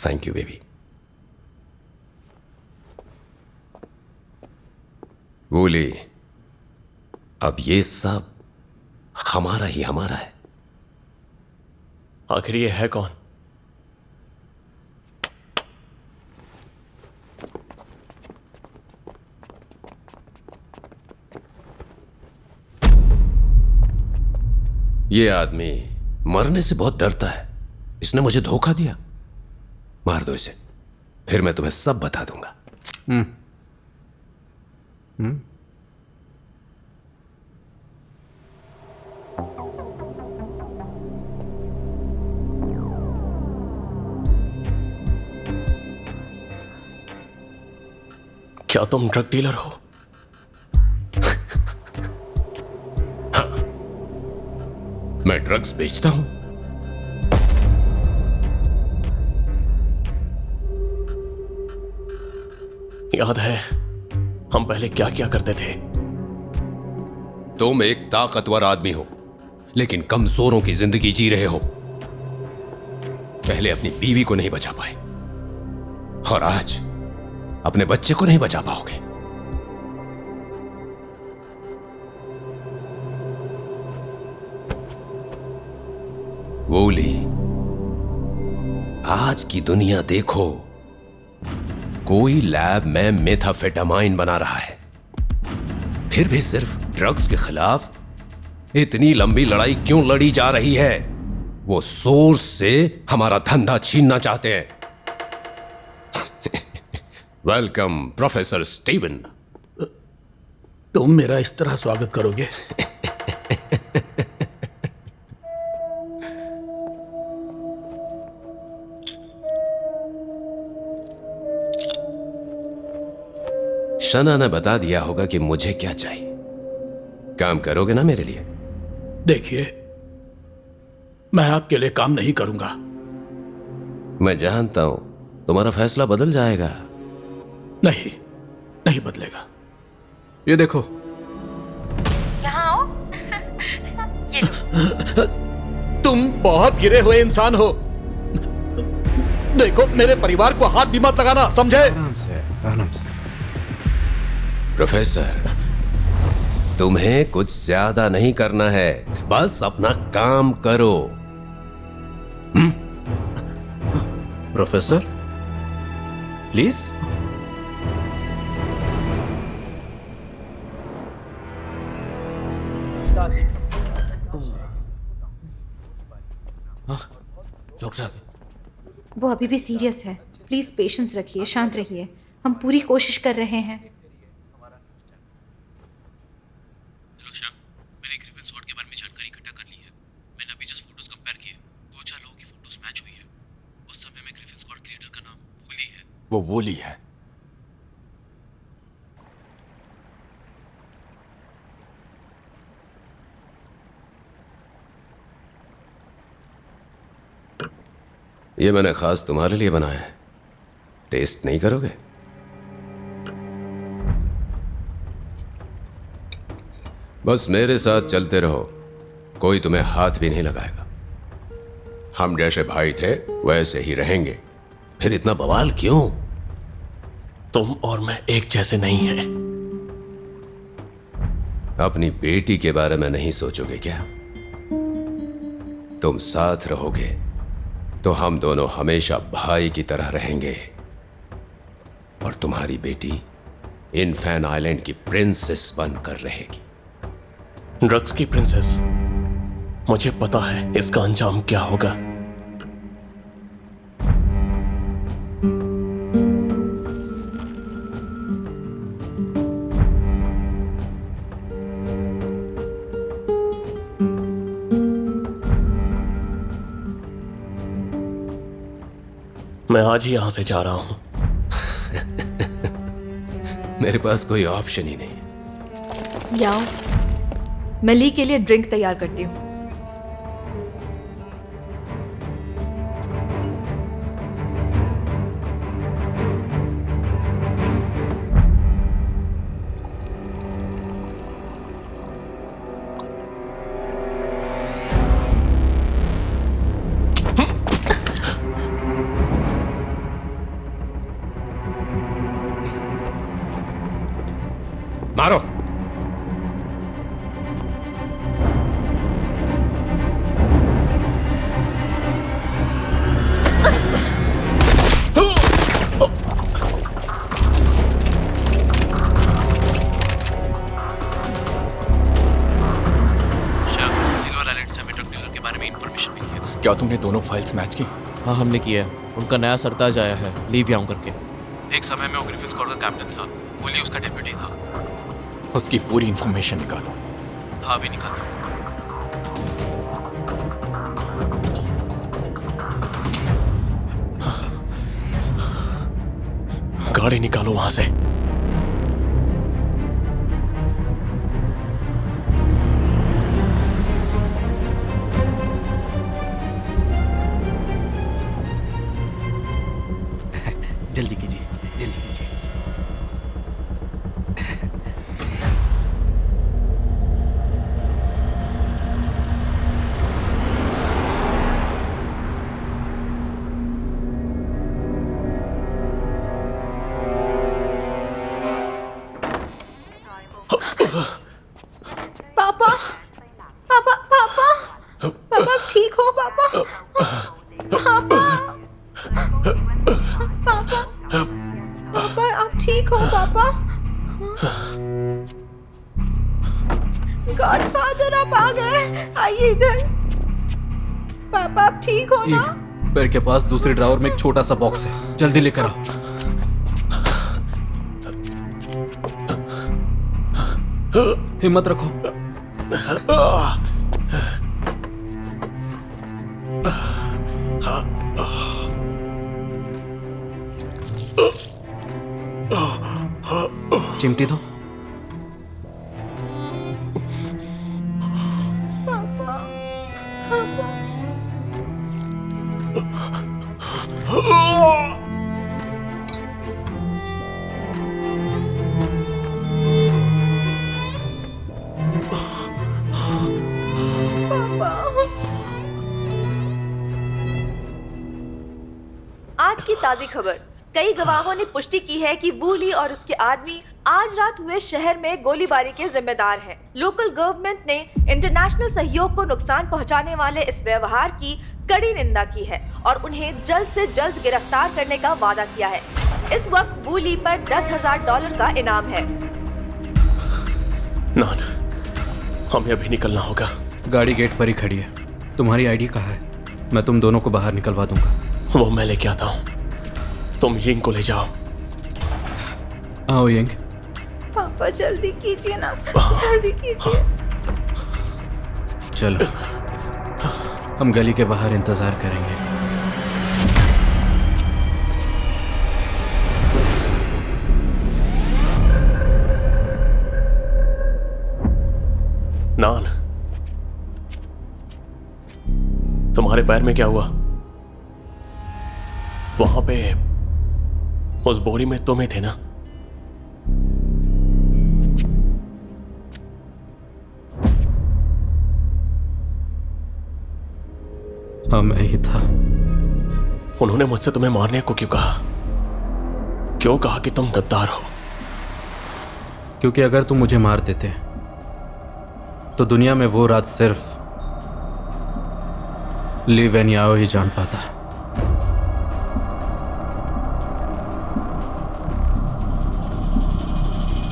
Thank you baby. वूली, अब ये सब हमारा ही हमारा है। आखिर ये है कौन? ये आदमी मरने से बहुत डरता है। इसने मुझे धोखा दिया। मार दो इसे, फिर मैं तुम्हें सब बता दूंगा। क्या तुम ड्रग डीलर हो? मैं ड्रग्स बेचता हूं। याद है हम पहले क्या क्या करते थे? तुम एक ताकतवर आदमी हो, लेकिन कमजोरों की जिंदगी जी रहे हो। पहले अपनी बीवी को नहीं बचा पाए, और आज अपने बच्चे को नहीं बचा पाओगे। वोली, आज की दुनिया देखो, कोई लैब में मेथाफेटामाइन बना रहा है, फिर भी सिर्फ ड्रग्स के खिलाफ इतनी लंबी लड़ाई क्यों लड़ी जा रही है? वो सोर्स से हमारा धंधा छीनना चाहते हैं। Welcome professor Steven. तुम मेरा इस तरह स्वागत करोगे? शना ने बता दिया होगा कि मुझे क्या चाहिए। काम करोगे ना मेरे लिए? देखिए, मैं आपके लिए काम नहीं करूंगा। मैं जानता हूं तुम्हारा फैसला बदल जाएगा। नहीं, नहीं बदलेगा। ये देखो, यहाँ आओ। ये लो। तुम बहुत गिरे हुए इंसान हो। देखो, मेरे परिवार को हाथ भी मत लगाना, समझे? आराम से, आराम से। प्रोफेसर, तुम्हें कुछ ज्यादा नहीं करना है, बस अपना काम करो। Professor, please. डॉक्टर, वो अभी भी सीरियस है। प्लीज पेशेंस रखिए, शांत रहिए। हम पूरी कोशिश कर रहे हैं। मैंने ग्रिफिन शॉट के बारे में जानकारी इकट्ठा कर ली है। मैंने अभी जस्ट फोटोज कंपेयर किए। 2-4 लोगों की फोटोज मैच हुई है। उस समय में ग्रिफिन स्क्वाड क्रिएटर का नाम वूली है। वो वोली है। ये मैंने खास तुम्हारे लिए बनाया है। टेस्ट नहीं करोगे? बस मेरे साथ चलते रहो, कोई तुम्हें हाथ भी नहीं लगाएगा। हम जैसे भाई थे वैसे ही रहेंगे। फिर इतना बवाल क्यों? तुम और मैं एक जैसे नहीं हैं। अपनी बेटी के बारे में नहीं सोचोगे क्या? तुम साथ रहोगे तो हम दोनों हमेशा भाई की तरह रहेंगे, और तुम्हारी बेटी इनफैन आइलैंड की प्रिंसेस बनकर रहेगी। ड्रग्स की प्रिंसेस? मुझे पता है इसका अंजाम क्या होगा। मैं आज ही यहां से जा रहा हूं। मेरे पास कोई ऑप्शन ही नहीं। याओ, मैं ली के लिए ड्रिंक तैयार करती हूँ। मारो। क्या तुमने दोनों फाइल्स मैच की? हाँ हमने किया है। उनका नया सरताज आया है, लीव याओ करके। एक समय में वो ग्रिफिथ स्क्वाड का कैप्टन था, वुली उसका डेप्यूटी था। उसकी पूरी इंफॉर्मेशन निकालो। हाँ भी निकालता हूँ। गाड़ी निकालो वहां से। जल्दी कीजिए, जल्दी कीजिए। पापा पापा पापा पापा ठीक हो पापा? पापा पापा पापा आप ठीक हो पापा? गॉडफादर आप आ गए, आइए इधर। पापा आप ठीक हो ना? बेड के पास दूसरे ड्रावर में एक छोटा सा बॉक्स है, जल्दी लेकर आओ। हिम्मत रखो। चिमटी दो। आज की ताज़ी खबर। कई गवाहों ने पुष्टि की है कि वूली और उसके आदमी आज रात हुए शहर में गोलीबारी के जिम्मेदार हैं। लोकल गवर्नमेंट ने इंटरनेशनल सहयोग को नुकसान पहुंचाने वाले इस व्यवहार की कड़ी निंदा की है और उन्हें जल्द से जल्द गिरफ्तार करने का वादा किया है। इस वक्त वूली पर $10,000 का इनाम है। नान, हमें अभी निकलना होगा। गाड़ी गेट पर ही खड़ी है। तुम्हारी आईडी कहाँ है? मैं तुम दोनों को बाहर निकलवा दूंगा। वो मैं लेके आता हूँ, तुम यिंग को ले जाओ। आओ यिंग। पापा जल्दी कीजिए ना, जल्दी कीजिए। चलो, हम गली के बाहर इंतजार करेंगे। नान, तुम्हारे पैर में क्या हुआ? वहां पे उस बोरी में तुम ही थे ना? हाँ मैं ही था। उन्होंने मुझसे तुम्हें मारने को क्यों कहा? क्यों कहा कि तुम गद्दार हो? क्योंकि अगर तुम मुझे मार देते तो दुनिया में वो रात सिर्फ ली वेन याओ ही जान पाता।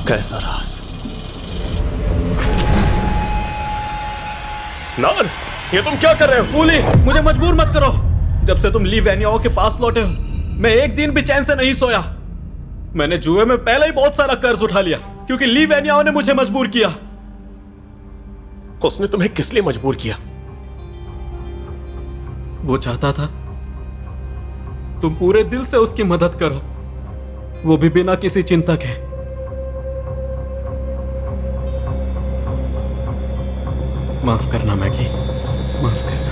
कैसा राज? नान, ये तुम क्या कर रहे हो? वूली, मुझे मजबूर मत करो। जब से तुम ली वेन याओ के पास लौटे हो, मैं एक दिन भी चैन से नहीं सोया। मैंने जुए में पहले ही बहुत सारा कर्ज उठा लिया क्योंकि ली वेन याओ ने मुझे मजबूर किया। उसने तुम्हें किस लिए मजबूर किया? वो चाहता था तुम पूरे दिल से उसकी मदद करो, वो भी बिना किसी चिंता के। माफ करना मैगी, माफ करना।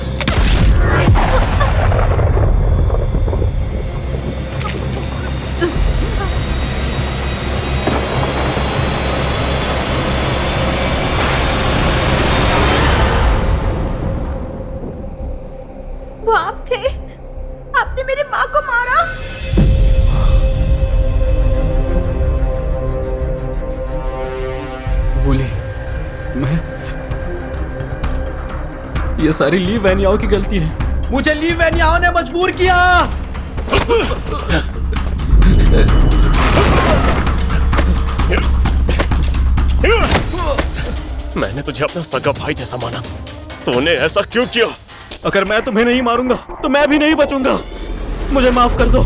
वो आप थे? आपने मेरी माँ को मारा? ये सारी ली वैनियाओं की गलती है। मुझे ली वैनियाओं ने मजबूर किया। मैंने तुझे अपना सगा भाई जैसा माना, तूने ऐसा क्यों किया? अगर मैं तुम्हें नहीं मारूंगा तो मैं भी नहीं बचूंगा। मुझे माफ कर दो।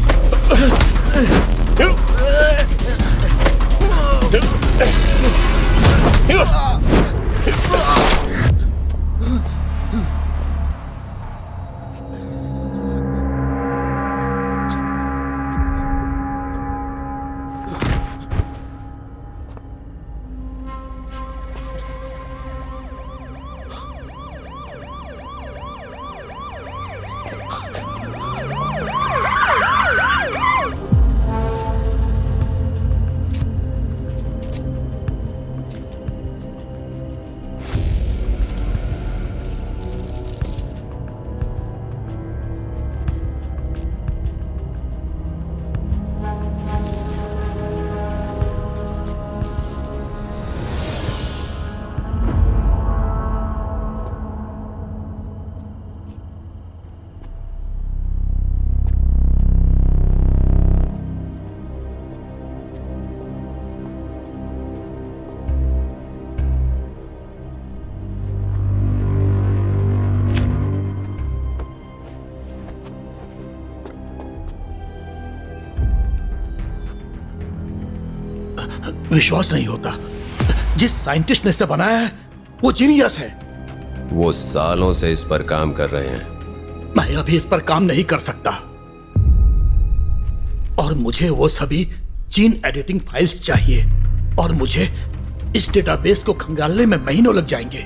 विश्वास नहीं होता। जिस साइंटिस्ट ने इसे बनाया है वो जीनियस है। वो सालों से इस पर काम कर रहे हैं। मैं अभी इस पर काम नहीं कर सकता और मुझे वो सभी जीन एडिटिंग फाइल्स चाहिए और मुझे इस डेटाबेस को खंगालने में महीनों लग जाएंगे।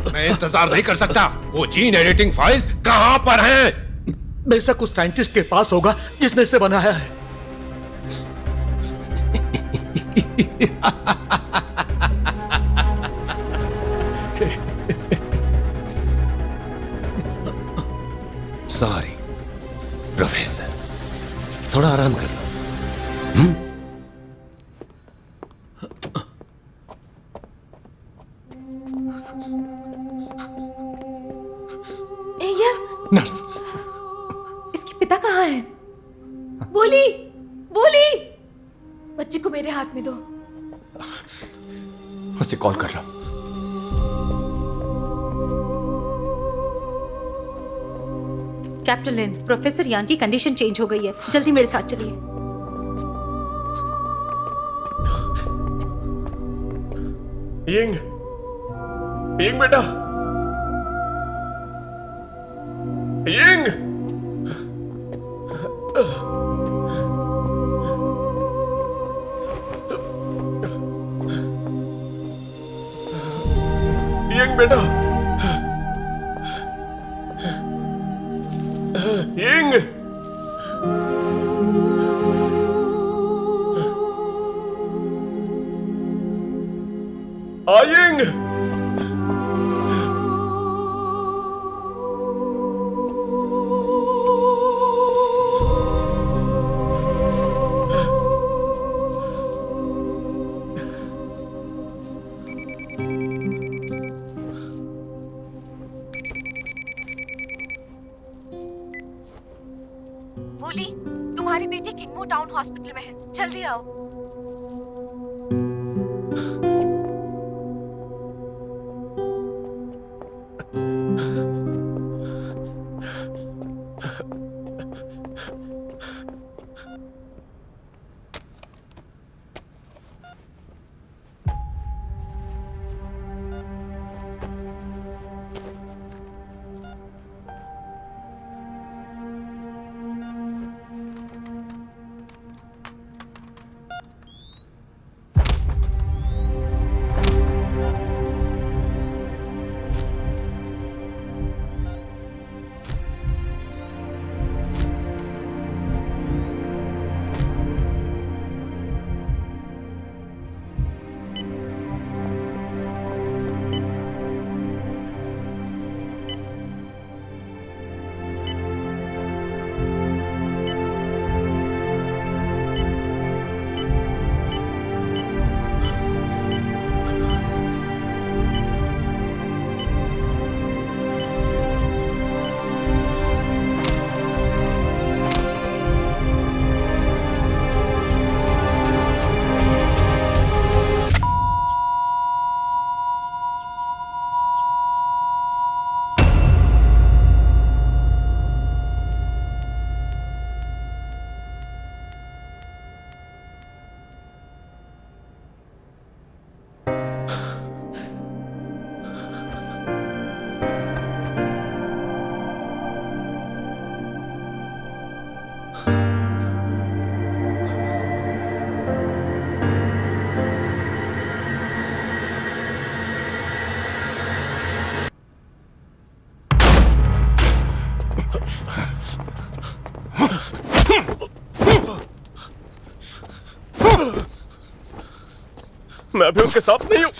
मैं इंतजार नहीं कर सकता। वो जीन एडिटिंग फाइल्स कहां पर हैं? बेशक उस साइंटिस्ट के पास होगा जिसने इसे बनाया है। सॉरी प्रोफेसर, थोड़ा आराम कर लो। नर्स, इसके पिता कहाँ हैं? बोली, बोली, बच्चे को मेरे हाथ में दो। उसे कॉल कर रहा हूं। कैप्टन लिन, प्रोफेसर यान की कंडीशन चेंज हो गई है, जल्दी मेरे साथ चलिए। यिंग, यिंग बेटा, यिंग। यिंग बेटा, यिंग। यिंग। बोली, तुम्हारी बेटी किंगमू टाउन हॉस्पिटल में है, जल्दी आओ। मैं अभी उसके साथ नहीं हूं।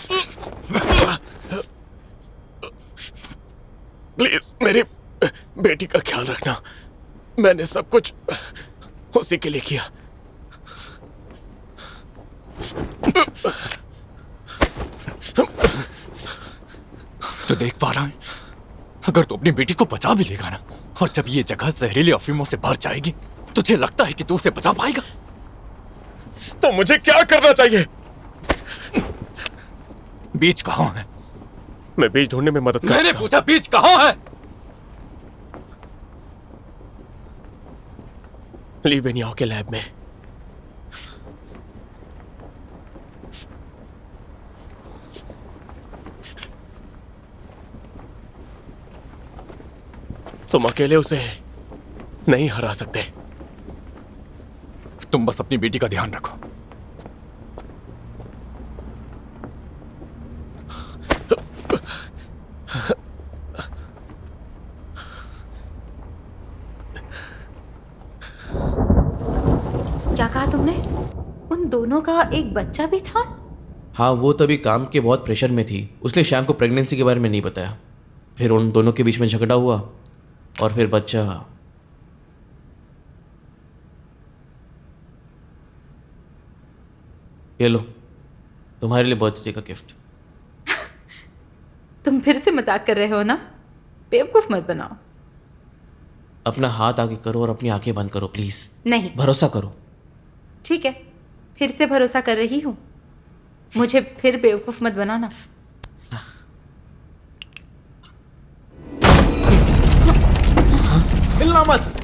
प्लीज मेरी बेटी का ख्याल रखना। मैंने सब कुछ उसी के लिए किया। तो देख पा रहा है, अगर तू अपनी बेटी को बचा भी लेगा ना, और जब ये जगह जहरीली अफीमों से भर जाएगी, तुझे लगता है कि तू उसे बचा पाएगा? तो मुझे क्या करना चाहिए? बीज कहाँ है? मैं बीज ढूंढने में मदद कर मैंने सकता हूं। पूछा बीज कहाँ है? ली वेनियाओ के लैब में। तुम अकेले उसे नहीं हरा सकते। तुम बस अपनी बेटी का ध्यान रखो। क्या कहा तुमने? उन दोनों का एक बच्चा भी था? हाँ, वो तभी काम के बहुत प्रेशर में थी, उसने श्याम को प्रेगनेंसी के बारे में नहीं बताया। फिर उन दोनों के बीच में झगड़ा हुआ और फिर बच्चा। ये लो, तुम्हारे लिए बर्थडे का गिफ्ट। तुम फिर से मजाक कर रहे हो ना? बेवकूफ मत बनाओ। अपना हाथ आगे करो और अपनी आंखें बंद करो प्लीज। नहीं। भरोसा करो। ठीक है, फिर से भरोसा कर रही हूँ। मुझे फिर बेवकूफ मत बनाना। हिलना मत।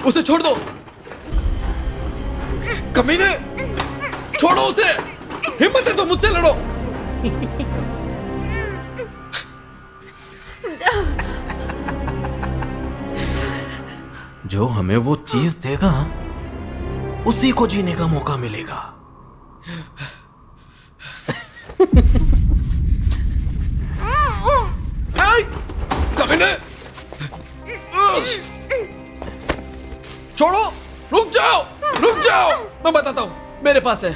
उसे छोड़ दो। कमीने, छोड़ो उसे। हिम्मत है तो मुझसे लड़ो। जो हमें वो चीज देगा उसी को जीने का मौका मिलेगा। कमीने, छोड़ो। रुक जाओ, रुक जाओ। मैं बताता हूं, मेरे पास है।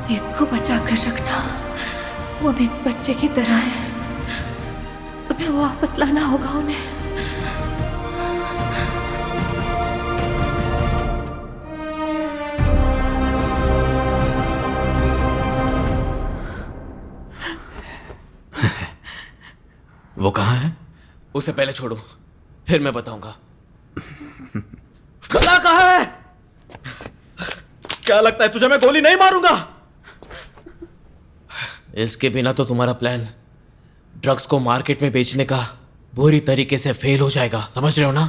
सेज को बचा कर रखना। वो मेरे बच्चे की तरह है। तुम्हें वापस लाना होगा उन्हें। वो कहाँ है? उसे पहले छोड़ो, फिर मैं बताऊंगा। गला कहाँ है? क्या लगता है तुझे मैं गोली नहीं मारूंगा? इसके बिना तो तुम्हारा प्लान ड्रग्स को मार्केट में बेचने का बुरी तरीके से फेल हो जाएगा, समझ रहे हो ना?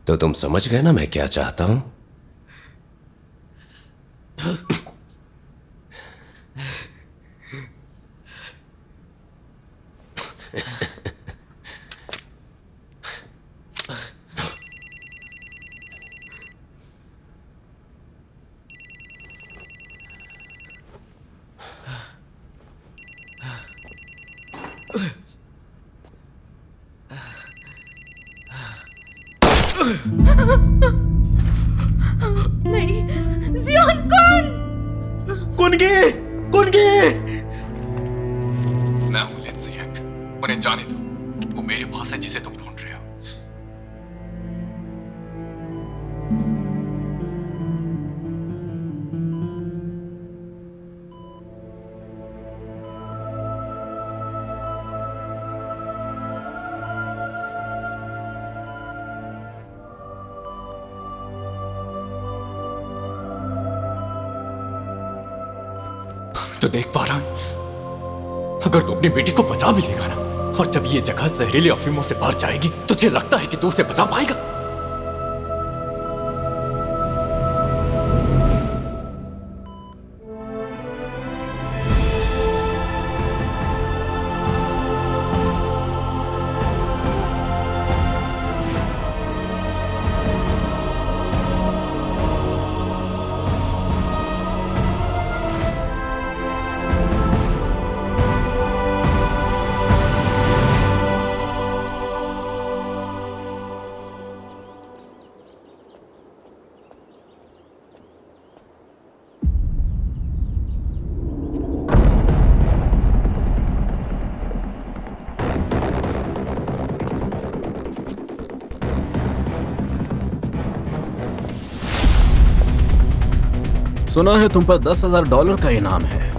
तो तुम समझ गए ना मैं क्या चाहता हूं? नहीं, जियोन कुन! कुनगी, कुनगी! मैं हूं लिन जियांग। उन्हें जाने दो, वो मेरे पास है जिसे तुम ढूंढ रहे हो। तो देख पा रहा है, अगर तू अपनी बेटी को बचा भी लेगा ना, और जब ये जगह जहरीली अफीमों से भर जाएगी, तुझे लगता है कि तू उसे बचा पाएगा? सुना है तुम पर $10,000 का इनाम है।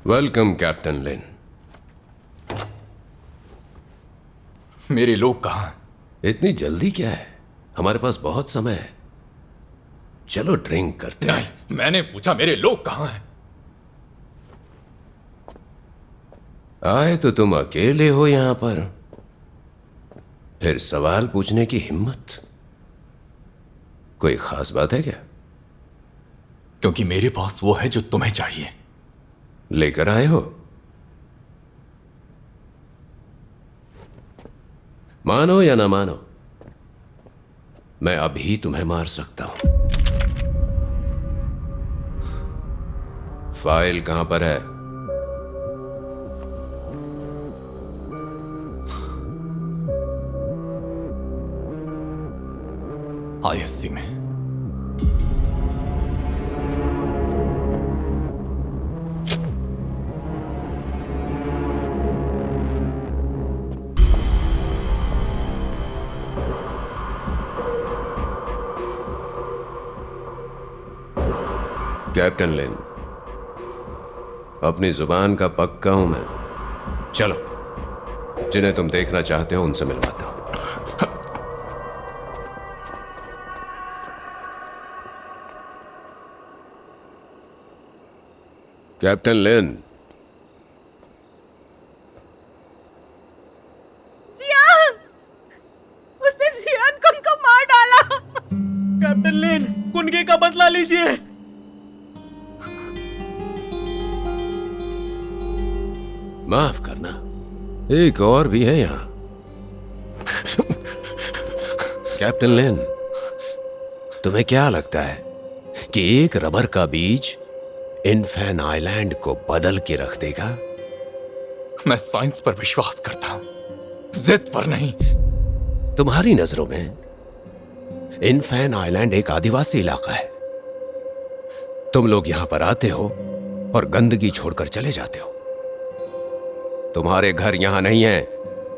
वेलकम कैप्टन लिन। मेरे लोग कहाँ हैं? इतनी जल्दी क्या है? हमारे पास बहुत समय है। चलो ड्रिंक करते हैं। नहीं, मैंने पूछा मेरे लोग कहाँ हैं? आए तो तुम अकेले हो यहां पर, फिर सवाल पूछने की हिम्मत? कोई खास बात है क्या? क्योंकि मेरे पास वो है जो तुम्हें चाहिए। लेकर आए हो? मानो या ना मानो, मैं अभी तुम्हें मार सकता हूं। फाइल कहां पर है? ISC में। कैप्टन लिन, अपनी जुबान का पक्का हूं मैं। चलो, जिन्हें तुम देखना चाहते हो उनसे मिलवाता हूं। कैप्टन लिन। जियान! उसने जियान कुन को मार डाला। कैप्टन लिन, कुनगे का बदला लीजिए। माफ करना, एक और भी है यहां। कैप्टन लिन, तुम्हें क्या लगता है कि एक रबर का बीज इनफैन आइलैंड को बदल के रख देगा? मैं साइंस पर विश्वास करता हूं, जिद पर नहीं। तुम्हारी नजरों में इनफैन आइलैंड एक आदिवासी इलाका है। तुम लोग यहां पर आते हो और गंदगी छोड़कर चले जाते हो। तुम्हारे घर यहां नहीं है,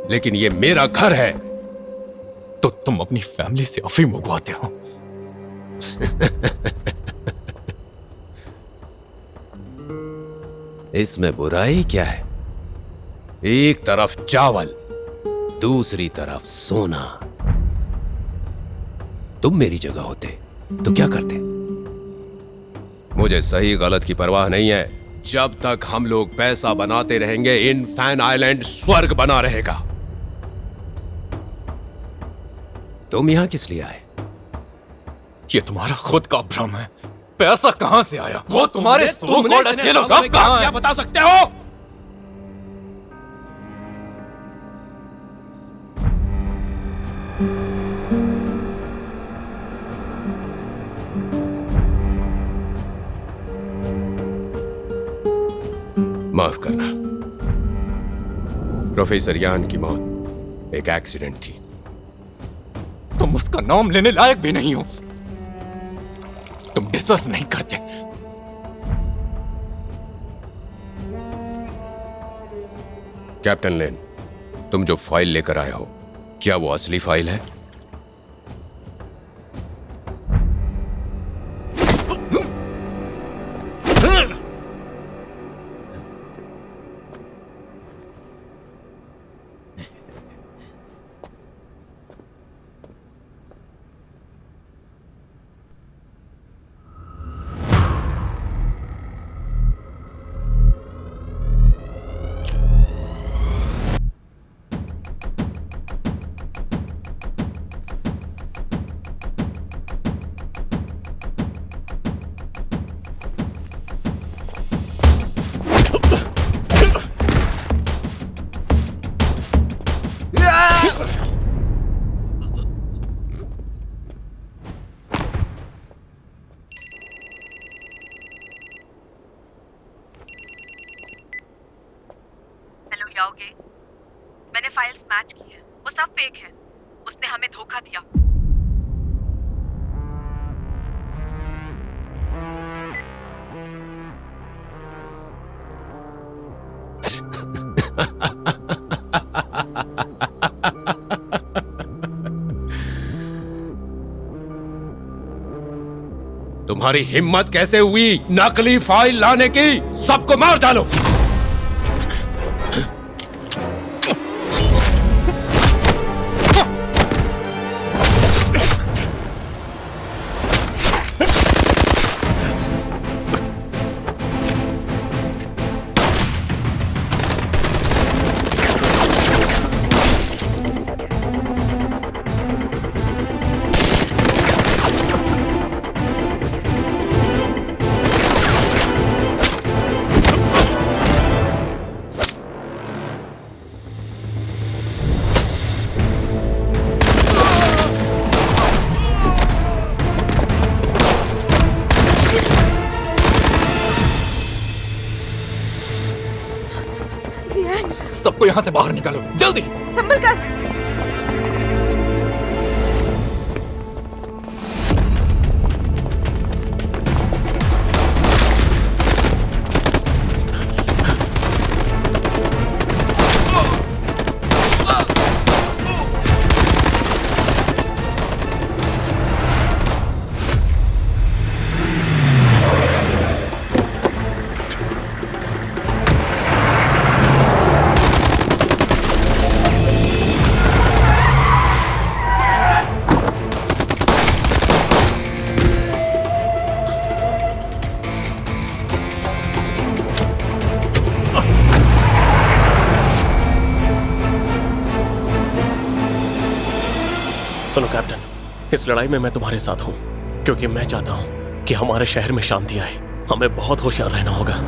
लेकिन ये मेरा घर है। तो तुम अपनी फैमिली से अफीम उगवाते हो। इसमें बुराई क्या है? एक तरफ चावल, दूसरी तरफ सोना। तुम मेरी जगह होते तो क्या करते? मुझे सही गलत की परवाह नहीं है। जब तक हम लोग पैसा बनाते रहेंगे, इनफैन आइलैंड स्वर्ग बना रहेगा। तुम यहां किस लिए आए? ये तुम्हारा खुद का भ्रम है। पैसा कहां से आया? वो तुम्हारे सो कॉल्ड अच्छे लोग अब कहां हैं? बता सकते हो? माफ करना, प्रोफेसर यान की मौत एक एक्सीडेंट थी। तुम उसका नाम लेने लायक भी नहीं हो। तुम डिजर्व नहीं करते। कैप्टन लेन, तुम जो फाइल लेकर आए हो, क्या वो असली फाइल है? हेलो याओगे, मैंने फाइल्स मैच की है, वो सब फेक है। उसने हमें धोखा दिया। तुम्हारी हिम्मत कैसे हुई नकली फाइल लाने की? सबको मार डालो। सबको यहां से बाहर निकालो, जल्दी। संभल कर। सुनो कैप्टन, इस लड़ाई में मैं तुम्हारे साथ हूं क्योंकि मैं चाहता हूं कि हमारे शहर में शांति आए। हमें बहुत होशियार रहना होगा।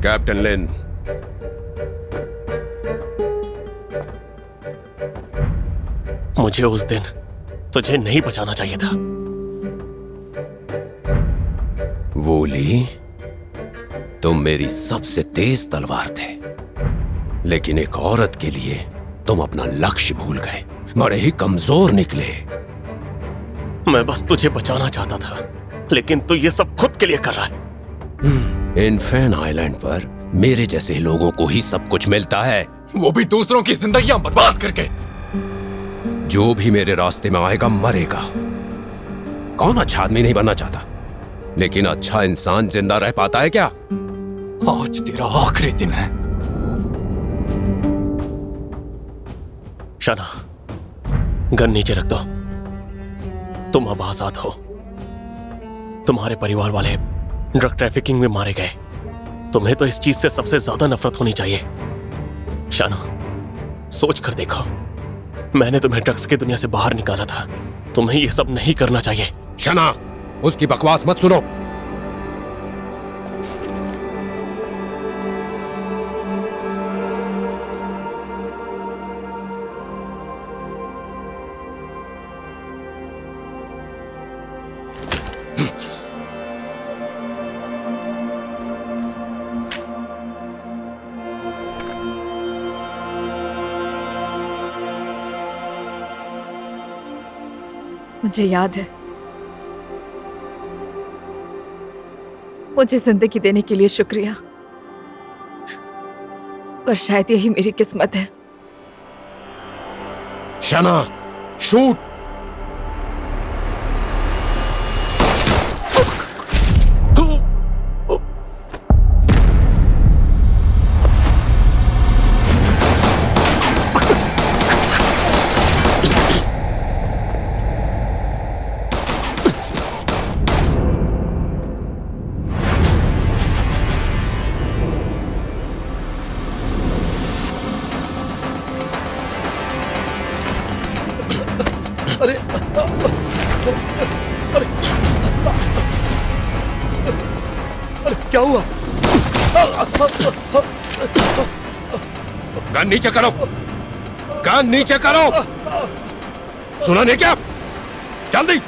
कैप्टन लिन, मुझे उस दिन तुझे नहीं बचाना चाहिए था। वूली, तुम मेरी सबसे तेज तलवार थे, लेकिन एक औरत के लिए तुम अपना लक्ष्य भूल गए, बड़े ही कमजोर निकले। मैं बस तुझे बचाना चाहता था, लेकिन तू ये सब खुद के लिए कर रहा है। इनफेन आइलैंड पर मेरे जैसे लोगों को ही सब कुछ मिलता है, वो भी दूसरों की जिंदगियां बर्बाद करके। जो भी मेरे रास्ते में आएगा मरेगा। कौन अच्छा आदमी नहीं बनना चाहता, लेकिन अच्छा इंसान जिंदा रह पाता है क्या? आज तेरा आखिरी दिन है। शाना, गन नीचे रख दो। तुम अब आजाद हो। तुम्हारे परिवार वाले ड्रग ट्रैफिकिंग में मारे गए। तुम्हें तो इस चीज से सबसे ज्यादा नफरत होनी चाहिए। शाना, सोच कर देखो, मैंने तुम्हें ड्रग्स की दुनिया से बाहर निकाला था। तुम्हें यह सब नहीं करना चाहिए। शाना, उसकी बकवास मत सुनो। मुझे याद है, मुझे जिंदगी देने के लिए शुक्रिया, और शायद यही मेरी किस्मत है। शाना, शूट। अरे अरे अरे क्या हुआ? गन नीचे करो, गन नीचे करो। सुना नहीं क्या? जल्दी।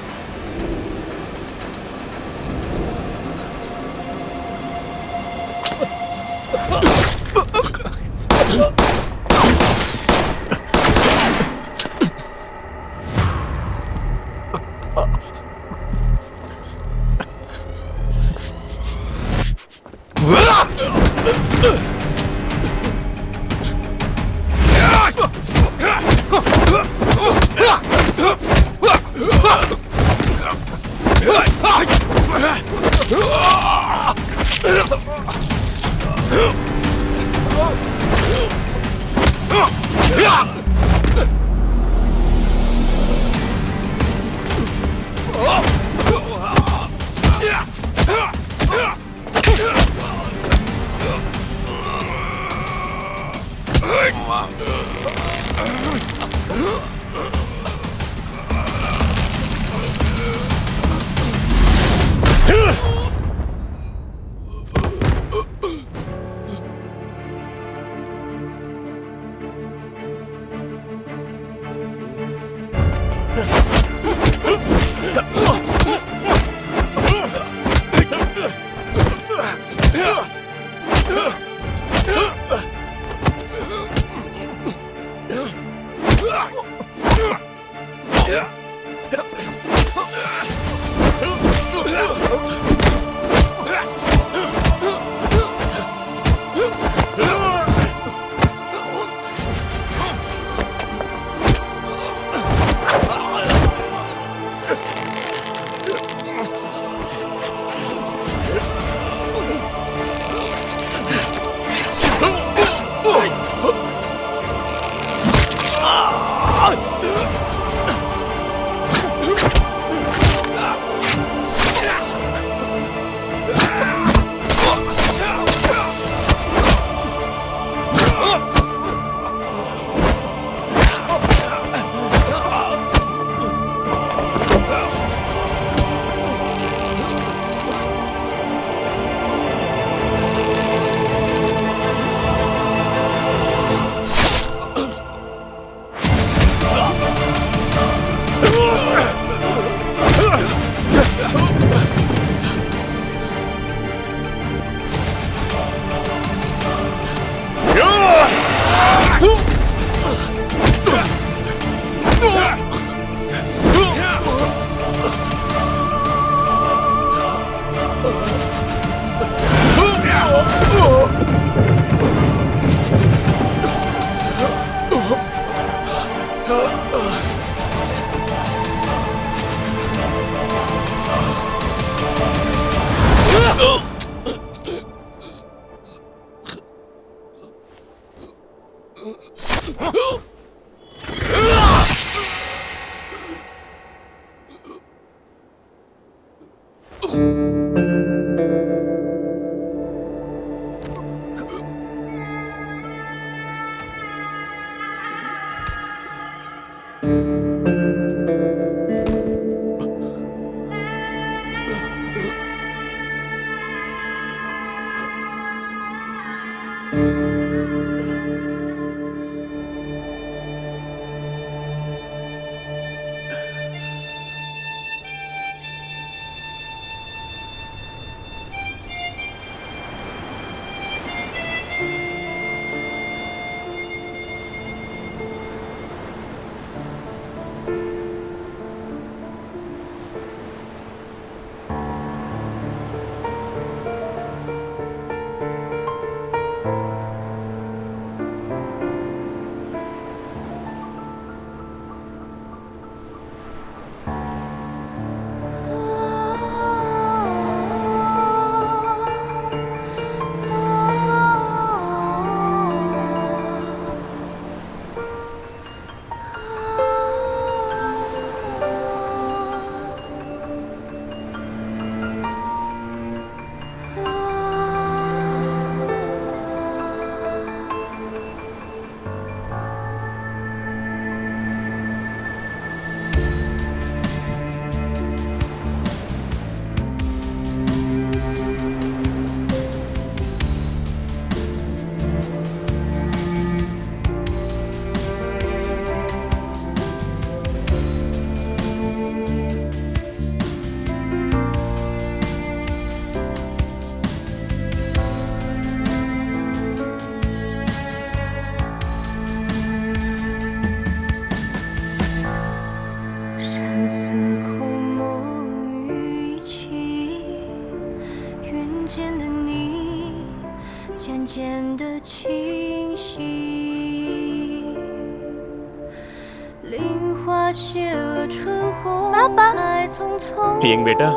यिंग बेटा,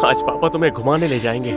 आज पापा तुम्हें घुमाने ले जाएंगे।